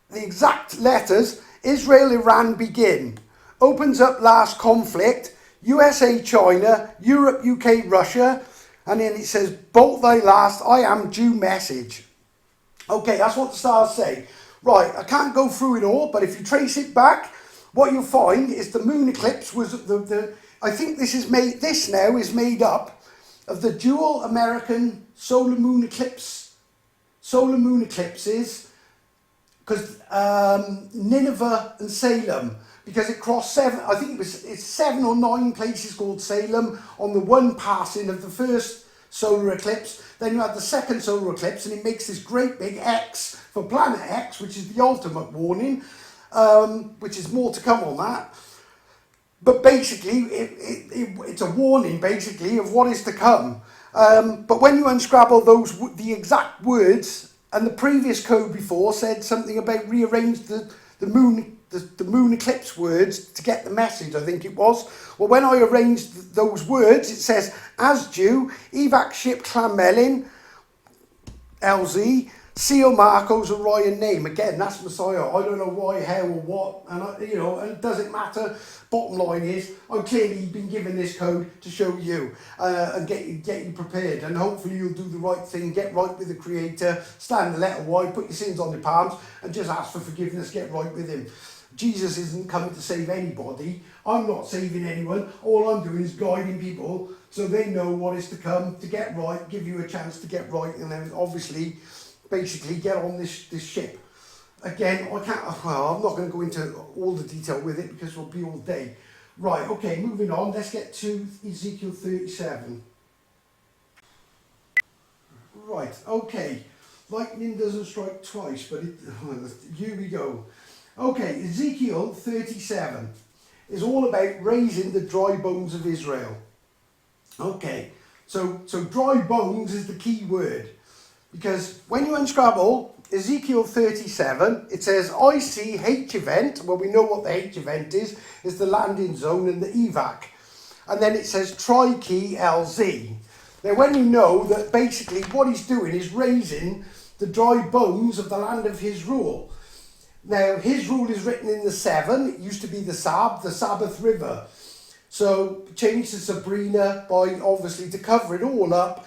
the exact letters: Israel, Iran, begin. Opens up last conflict, USA, China, Europe, UK, Russia, and then it says, bolt thy last, I am Jew message. Okay, that's what the stars say. Right, I can't go through it all, but if you trace it back, what you'll find is the moon eclipse was I think this now is made up of the dual American solar moon eclipses, because Nineveh and Salem, because it crossed it's 7 or 9 places called Salem on the one passing of the first solar eclipse. Then you have the second solar eclipse, and it makes this great big X for planet X, which is the ultimate warning. Which is more to come on that, but basically it's a warning basically of what is to come. But when you unscramble the exact words, and the previous code before said something about rearrange the moon eclipse words to get the message, I think it was. Well, when I arranged those words, it says as Jew, evac ship Clanmelin, LZ, Seal Marco's Orion name. Again, that's Messiah. I don't know why, how, or what, and it doesn't matter. Bottom line is, I've clearly been given this code to show you and get you prepared, and hopefully you'll do the right thing, get right with the Creator, stand the letter Y, put your sins on your palms, and just ask for forgiveness, get right with Him. Jesus isn't coming to save anybody. I'm not saving anyone. All I'm doing is guiding people so they know what is to come, to get right, give you a chance to get right, and then obviously basically get on this ship. Again, I'm not going to go into all the detail with it because we'll be all day. Right, okay, moving on. Let's get to Ezekiel 37. Right, okay. Lightning doesn't strike twice, but here we go. Okay, Ezekiel 37 is all about raising the dry bones of Israel. Okay, so dry bones is the key word. Because when you unscramble Ezekiel 37, it says, I see H event. Well, we know what the H event is the landing zone and the evac. And then it says Tri-Key LZ. Now when you know that basically what he's doing is raising the dry bones of the land of his rule. Now his rule is written in the 7, it used to be the Sabbath River. So changed to Sabrina by obviously to cover it all up.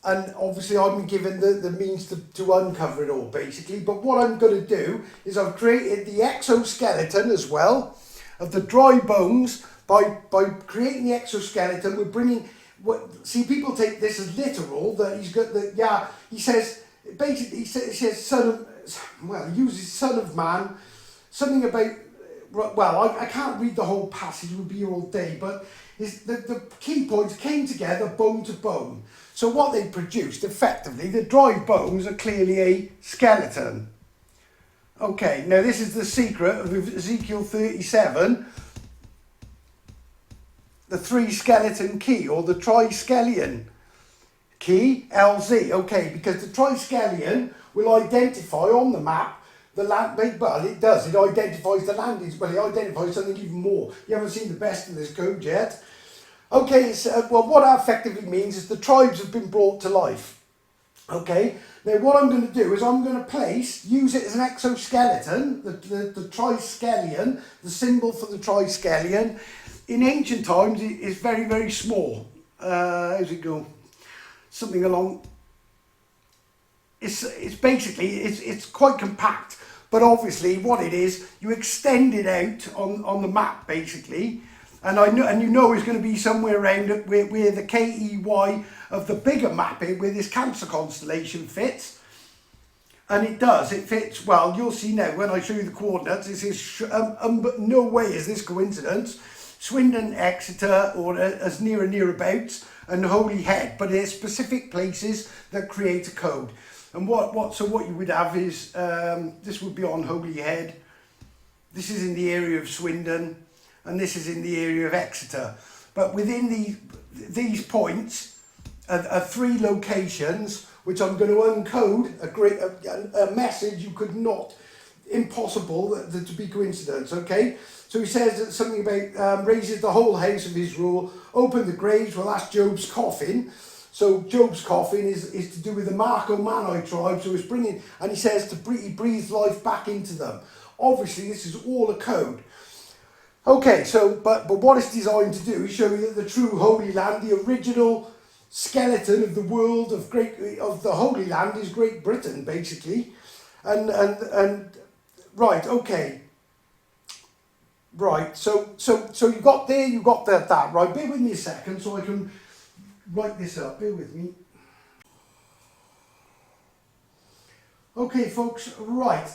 And obviously I've been given the means to uncover it all basically. But what I'm going to do is I've created the exoskeleton as well of the dry bones. By creating the exoskeleton, we're bringing... See, people take this as literal, that he's got the... Yeah, he says... Basically, he says son of... Well, he uses son of man. Something about... Well, I can't read the whole passage, we'll be here all day. But the key points came together bone to bone. So what they produced, effectively, the dry bones are clearly a skeleton. Okay, now this is the secret of Ezekiel 37. The 3 skeleton key, or the Skelion key, LZ. Okay, because the Skelion will identify on the map the land. Well, it does. It identifies the land. Well, it identifies something even more. You haven't seen the best of this code yet. Okay, so, well, what that effectively means is the tribes have been brought to life. Okay, now what I'm going to do is I'm going to use it as an exoskeleton, the Skelion, the symbol for the Skelion. In ancient times, it's very, very small. How's it go? Something along... It's basically, it's quite compact. But obviously, what it is, you extend it out on the map, basically. And you know it's going to be somewhere around where the KEY of the bigger mapping, where this Cancer constellation fits. And it does, it fits well. You'll see now when I show you the coordinates. This is no way is this coincidence. Swindon, Exeter, or as near and nearabouts, and Holyhead. But there's specific places that create a code. And so what you would have is this would be on Holyhead. This is in the area of Swindon. And this is in the area of Exeter. But within these points are 3 locations which I'm going to uncode a message you could not, impossible to be coincidence, okay? So he says something about raises the whole house of Israel, open the graves. Well, that's Job's coffin. So Job's coffin is to do with the Marco-Mannite tribe. So it's bringing, and he says he breathes life back into them. Obviously, this is all a code. Okay, so, but what it's designed to do is show you that the true Holy Land, the original skeleton of the world of the Holy Land is Great Britain, basically. And right, okay. Right, so you got that, right? Bear with me a second so I can write this up, bear with me. Okay, folks, right.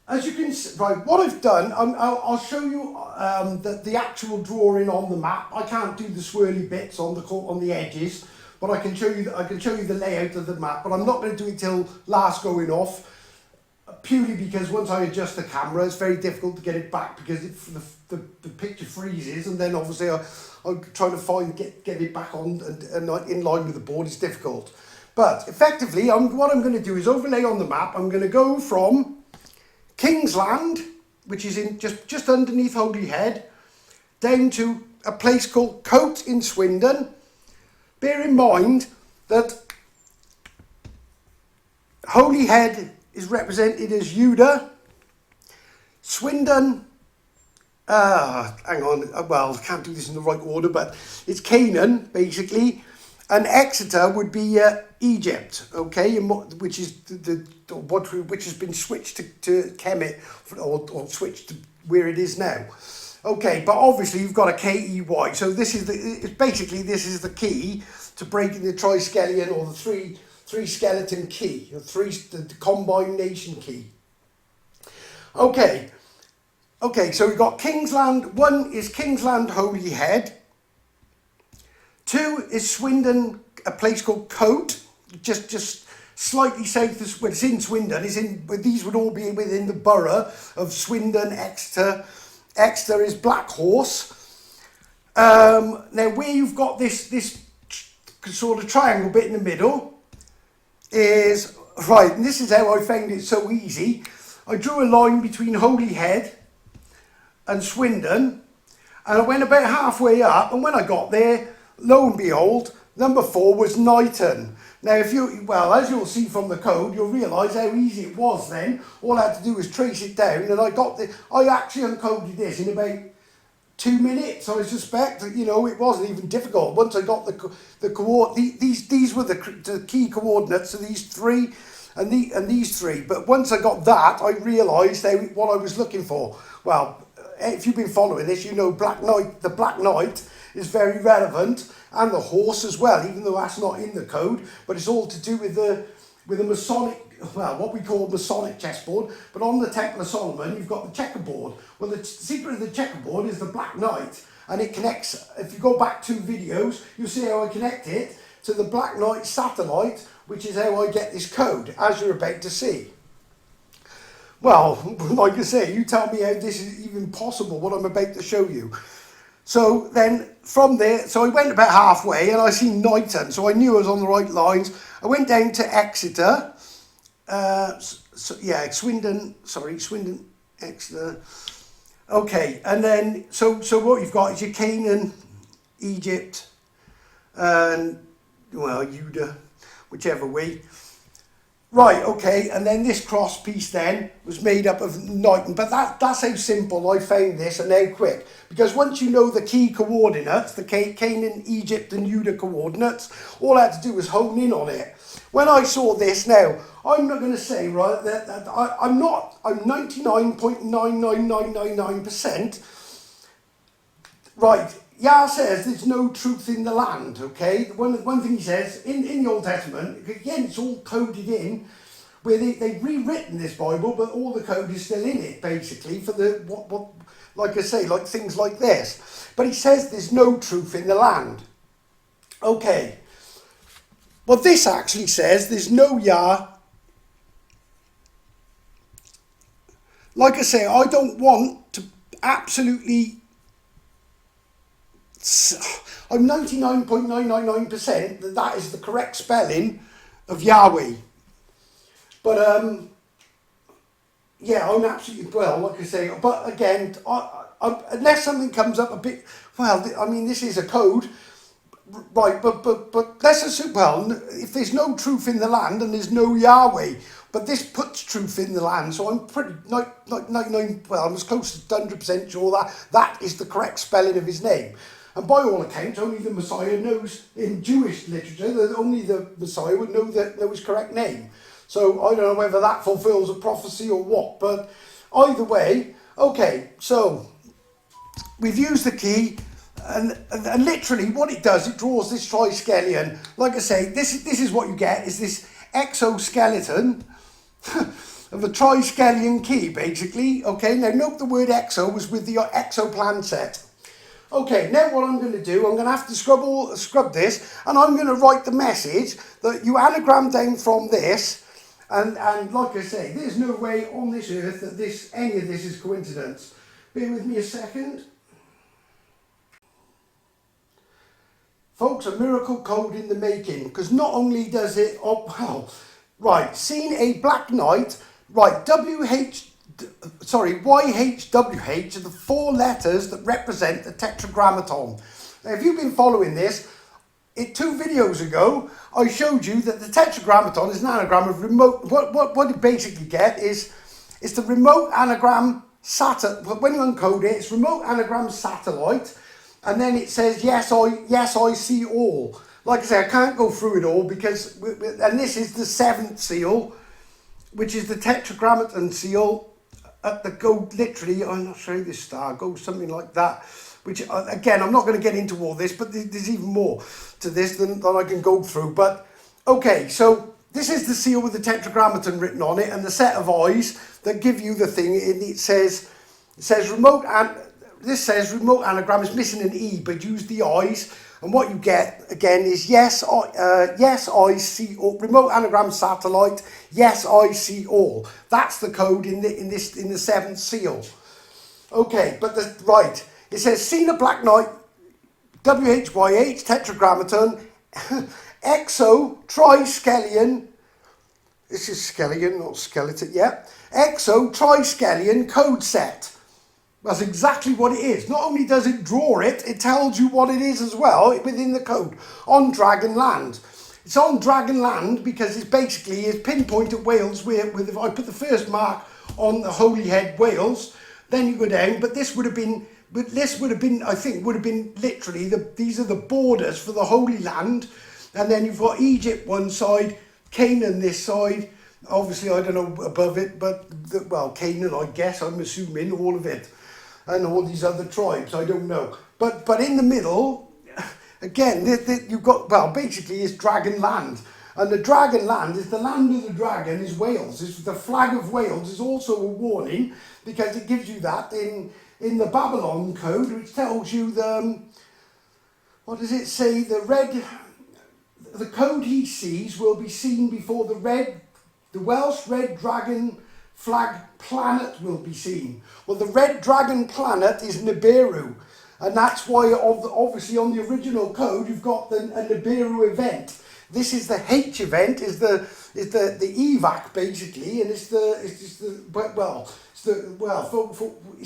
As you can see, right, what I've done, I'll show you the actual drawing on the map. I can't do the swirly bits on the edges, but I can show you the layout of the map. But I'm not going to do it till last going off, purely because once I adjust the camera, it's very difficult to get it back because the picture freezes, and then obviously I'm trying to get it back on and in line with the board. It's difficult. But effectively, what I'm going to do is overlay on the map. I'm going to go from Kingsland, which is in just underneath Holyhead, down to a place called Cote in Swindon. Bear in mind that Holyhead is represented as Judah. Swindon, hang on, well, I can't do this in the right order, but it's Canaan, basically. And Exeter would be Egypt, okay, which is which has been switched to Kemet, or switched to where it is now. Okay, but obviously you've got a KEY, so this is the key to breaking the Skelion, or the three skeleton key, the combination key. Okay, so we've got Kingsland. 1 is Kingsland Holyhead. 2 is Swindon, a place called Cote, just slightly south of, well, it's in Swindon, but these would all be within the borough of Swindon. Exeter. Exeter is Black Horse. Now where you've got this sort of triangle bit in the middle is, right, and this is how I found it so easy. I drew a line between Holyhead and Swindon, and I went about halfway up, and when I got there, lo and behold, Number 4 was Knighton. Now, if you, well, as you'll see from the code, you'll realise how easy it was then. All I had to do was trace it down, and I actually uncoded this in about 2 minutes. I suspect, you know, it wasn't even difficult. Once I got these were the key coordinates, so these 3 and these 3. But once I got that, I realised what I was looking for. Well, if you've been following this, you know the Black Knight is very relevant, and the horse as well, even though that's not in the code, but it's all to do with the Masonic, well, what we call Masonic chessboard. But on the Temple of Solomon, you've got the checkerboard. Well, the secret of the checkerboard is the Black Knight, and it connects, if you go back 2 videos, you'll see how I connect it to the Black Knight satellite, which is how I get this code, as you're about to see. Well, like I say, you tell me how this is even possible, what I'm about to show you. So then from there, so I went about halfway and I seen Knighton, so I knew I was on the right lines. I went down to Exeter, Swindon, Exeter. Okay, and then, so what you've got is your Canaan, Egypt, and, well, Judah, whichever way. Right, okay, and then this cross piece then was made up of Knighton, but that's how simple I found this and how quick. Because once you know the key coordinates, the Canaan, Egypt and Judah coordinates, all I had to do was hone in on it. When I saw this now, I'm not going to say, right, that I'm 99.99999%, right, Yah says there's no truth in the land, okay? One thing he says, in the Old Testament, again, it's all coded in, where they've rewritten this Bible, but all the code is still in it, basically, for the, like I say, like things like this. But he says there's no truth in the land. Okay. Well, this actually says there's no Yah. Like I say, I don't want to absolutely... I'm 99.999% that is the correct spelling of Yahweh. But, yeah, I'm absolutely, well, like I say, but again, unless something comes up a bit, well, I mean, this is a code, right, but let's assume, well, if there's no truth in the land and there's no Yahweh, but this puts truth in the land, so I'm pretty, well, I'm as close to 100% sure that is the correct spelling of his name. And by all accounts, only the Messiah knows, in Jewish literature, that only the Messiah would know his correct name. So I don't know whether that fulfills a prophecy or what, but either way, okay, so we've used the key, and literally what it does, it draws this triskelion. Like I say, this is what you get, is this exoskeleton of a triskelion key, basically. Okay, now note the word exo was with the exoplan set. Okay, now what I'm going to do, I'm going to have to scrub this, and I'm going to write the message that you anagram down from this, and like I say, there's no way on this earth that any of this is coincidence. Bear with me a second. Folks, a miracle code in the making, because not only does it, right, seen a Black Knight, right, YHWH are the 4 letters that represent the Tetragrammaton. Now, if you've been following this, 2 videos ago, I showed you that the Tetragrammaton is an anagram of remote. What you basically get is it's the remote anagram satellite. When you encode it, it's remote anagram satellite, and then it says yes, I see all. Like I say, I can't go through it all because, and this is the 7th seal, which is the Tetragrammaton seal. Literally, I'm not sure this star goes something like that, which again, I'm not going to get into all this, but there's even more to this than I can go through. But okay, so this is the seal with the Tetragrammaton written on it and the set of eyes that give you the thing. It says remote, and this says remote anagram is missing an E, but use the eyes. And what you get again is yes, I see all. Remote anagram satellite. Yes, I see all. That's the code in the 7th seal. Okay, but right. It says seen a Black Knight, WHYH Tetragrammaton, Exo Triskelion. This is Skelion, not skeleton. Yeah, Exo Triskelion code set. That's exactly what it is. Not only does it draw it, it tells you what it is as well within the code on Dragon Land. It's on Dragon Land because it's basically pinpointed Wales with if I put the first mark on the Holyhead, Wales, then you go down. But this would have been, I think, would have been literally these are the borders for the Holy Land, and then you've got Egypt one side, Canaan this side. Obviously, I don't know above it, but well, Canaan, I guess, I'm assuming all of it, and all these other tribes, I don't know. But in the middle, again, you've got, well, basically it's Dragon Land. And the Dragon Land is the land of the dragon is Wales. It's the flag of Wales is also a warning because it gives you that in the Babylon code, which tells you what does it say? The code he sees will be seen before the Welsh red dragon flag planet will be seen. Well, the red dragon planet is Nibiru, and that's why obviously on the original code you've got a Nibiru event. This is the H event, is the evac basically, and it's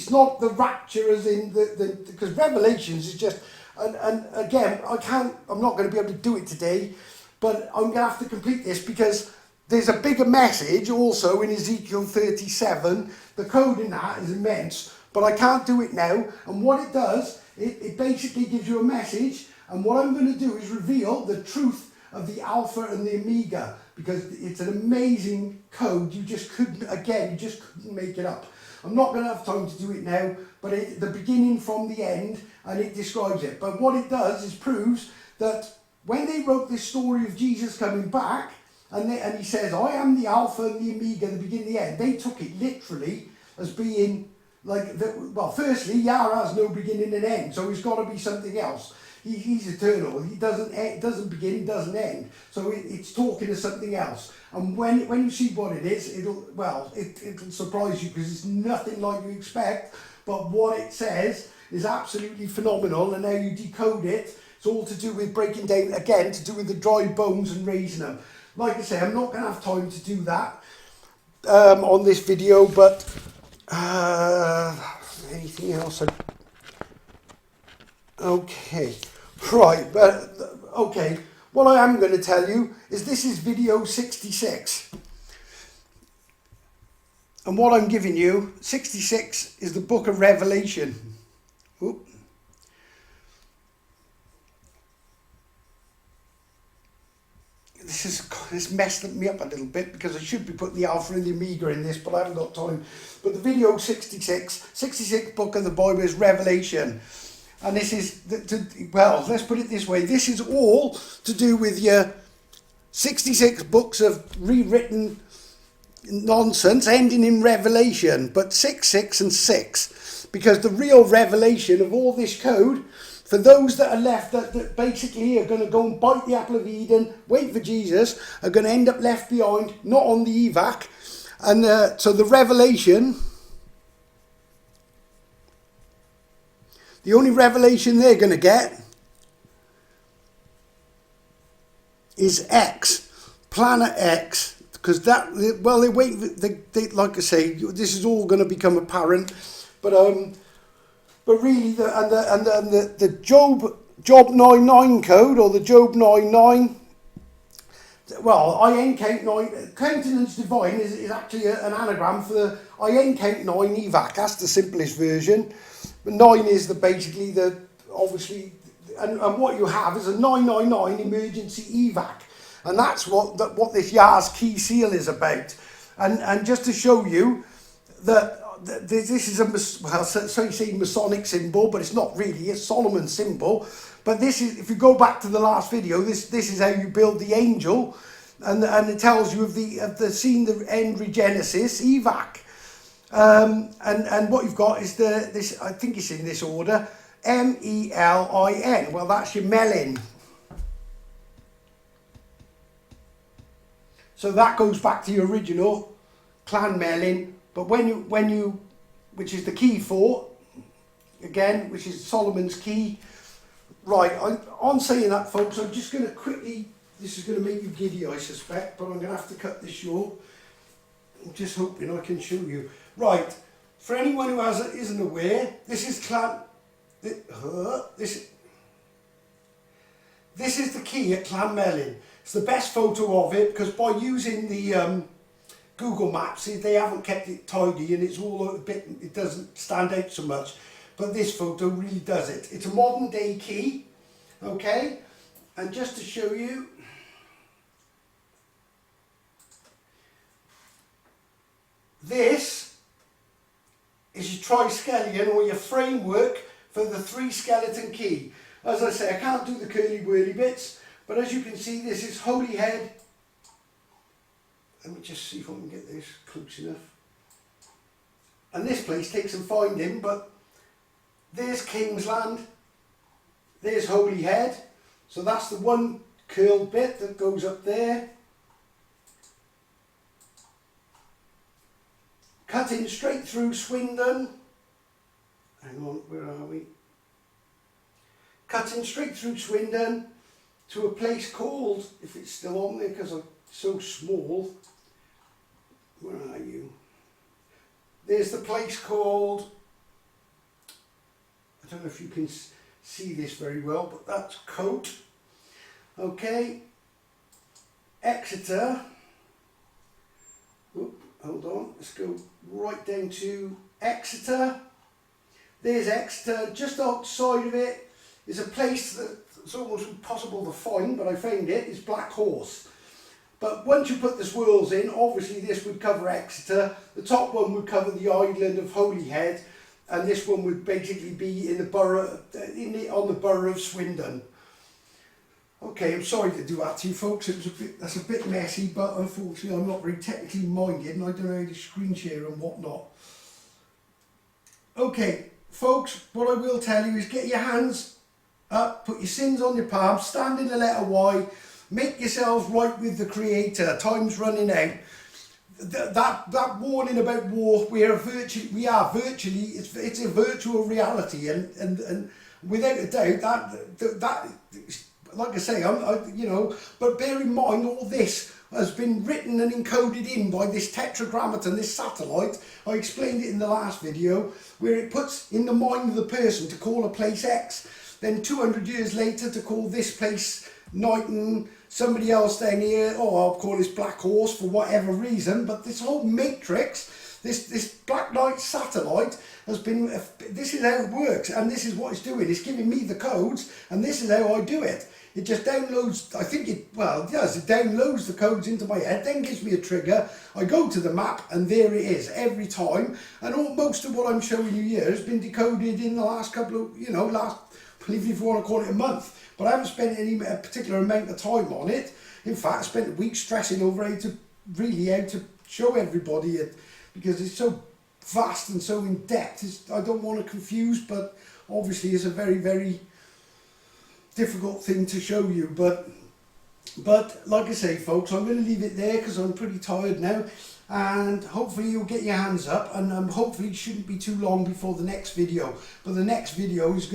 not the rapture as in because Revelations is just, and again I'm not going to be able to do it today, but I'm going to have to complete this because there's a bigger message also in Ezekiel 37. The code in that is immense, but I can't do it now. And what it does, it basically gives you a message, and what I'm going to do is reveal the truth of the Alpha and the Omega, because it's an amazing code. You just couldn't make it up. I'm not going to have time to do it now, but the beginning from the end, and it describes it. But what it does is proves that when they wrote this story of Jesus coming back, and he says, I am the Alpha and the Omega, the beginning and the end, they took it literally as being like, well, firstly, Yah has no beginning and end, so it's got to be something else. He's eternal. He doesn't begin, he doesn't end. So it's talking of something else. And when you see what it is, it'll surprise you because it's nothing like you expect. But what it says is absolutely phenomenal. And now you decode it. It's all to do with breaking down, again, to do with the dry bones and raising them. Like I say, I'm not going to have time to do that on this video. But anything else? Okay. Right, but okay, what I am going to tell you is this is video 66. And what I'm giving you, 66, is the book of Revelation. Oop. This messed me up a little bit because I should be putting the Alpha and the Omega in this, but I haven't got time. But the video 66th book of the Bible is Revelation. And this is, well, let's put it this way. This is all to do with your 66 books of rewritten nonsense ending in Revelation. But 6, 6 and 6. Because the real revelation of all this code, for those that are left that basically are going to go and bite the apple of Eden, wait for Jesus, are going to end up left behind, not on the evac. And so the revelation... The only revelation they're going to get is X, planet X, because that, well, they wait. They like I say, this is all going to become apparent, but really, the Job 99 code or the Job 99. Well, I N count 9. Countenance divine is actually an anagram for the I N count 9 evac. That's the simplest version. 9 is obviously, and what you have is a 999 emergency evac, and that's what this Yah's key seal is about. And just to show you that this is so you say Masonic symbol, but it's not really. It's Solomon's symbol. But this is, if you go back to the last video, this is how you build the angel, and it tells you of the scene, the end regenesis evac. And what you've got is this, I think it's in this order, M-E-L-I-N. Well, that's your melon. So that goes back to your original clan melon. But when you, which is the key for, again, which is Solomon's key. Right, on saying that, folks, I'm just going to quickly, this is going to make you giddy, I suspect, but I'm going to have to cut this short. I'm just hoping I can show you. Right, For anyone who isn't aware, this is this is the key at Llanmelin. It's the best photo of it because by using the Google Maps, they haven't kept it tidy and it's all a bit, it doesn't stand out so much. But this photo really does it. It's a modern day key, okay? And just to show you, this is your tri-skelion or your framework for the 3 skeleton key. As I say, I can't do the curly whirly bits, but as you can see, this is holy head. Let me just see if I can get this close enough. And this place takes some finding, but there's Kingsland, there's holy head. So that's the one curled bit that goes up there. Cutting straight through Swindon. Hang on, where are we? Cutting straight through Swindon to a place called, if it's still on there because I'm so small, where are you? There's the place called, I don't know if you can see this very well, but that's Coat. Okay, Exeter. Oop, hold on, let's go right down to Exeter. There's Exeter. Just outside of it is a place that's almost impossible to find, but I found it. It's Black Horse. But once you put the swirls in, obviously this would cover Exeter. The top one would cover the island of Holyhead, and this one would basically be in the borough, on the borough of Swindon. Okay, I'm sorry to do that to you folks. That's a bit messy, but unfortunately I'm not very technically minded and I don't know how to screen share and whatnot. Okay, folks, what I will tell you is get your hands up, put your sins on your palms, stand in the letter Y, make yourselves right with the Creator. Time's running out. That warning about war, we are virtually, it's a virtual reality, and without a doubt that like I say, you know, but bear in mind all this has been written and encoded in by this tetragrammaton, this satellite. I explained it in the last video, where it puts in the mind of the person to call a place X, then 200 years later to call this place Knighton, somebody else down here, oh, I'll call this Black Horse for whatever reason. But this whole matrix, this Black Knight satellite has been, this is how it works, and this is what it's doing. It's giving me the codes, and this is how I do it. It just downloads, I think it, well, it does, it downloads the codes into my head, then gives me a trigger, I go to the map, and there it is, every time. And most of what I'm showing you here has been decoded in the last couple of, you know, even if you want to call it a month. But I haven't spent any particular amount of time on it. In fact, I spent a week stressing over how to show everybody it, because it's so vast and so in depth. I don't want to confuse, but obviously it's a very, very difficult thing to show you. But like I say, folks, I'm going to leave it there because I'm pretty tired now. And hopefully you'll get your hands up, and hopefully it shouldn't be too long before the next video. But the next video is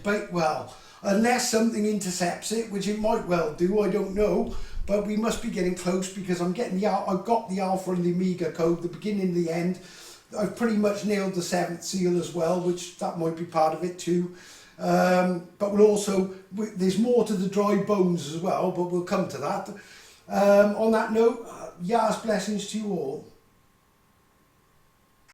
bait well, unless something intercepts it, which it might well do, I don't know. But we must be getting close, because I've got the alpha and the omega code, the beginning and the end. I've pretty much nailed the 7th seal as well, which that might be part of it too. But we'll also, there's more to the dry bones as well, but we'll come to that. On that note, Yah's blessings to you all.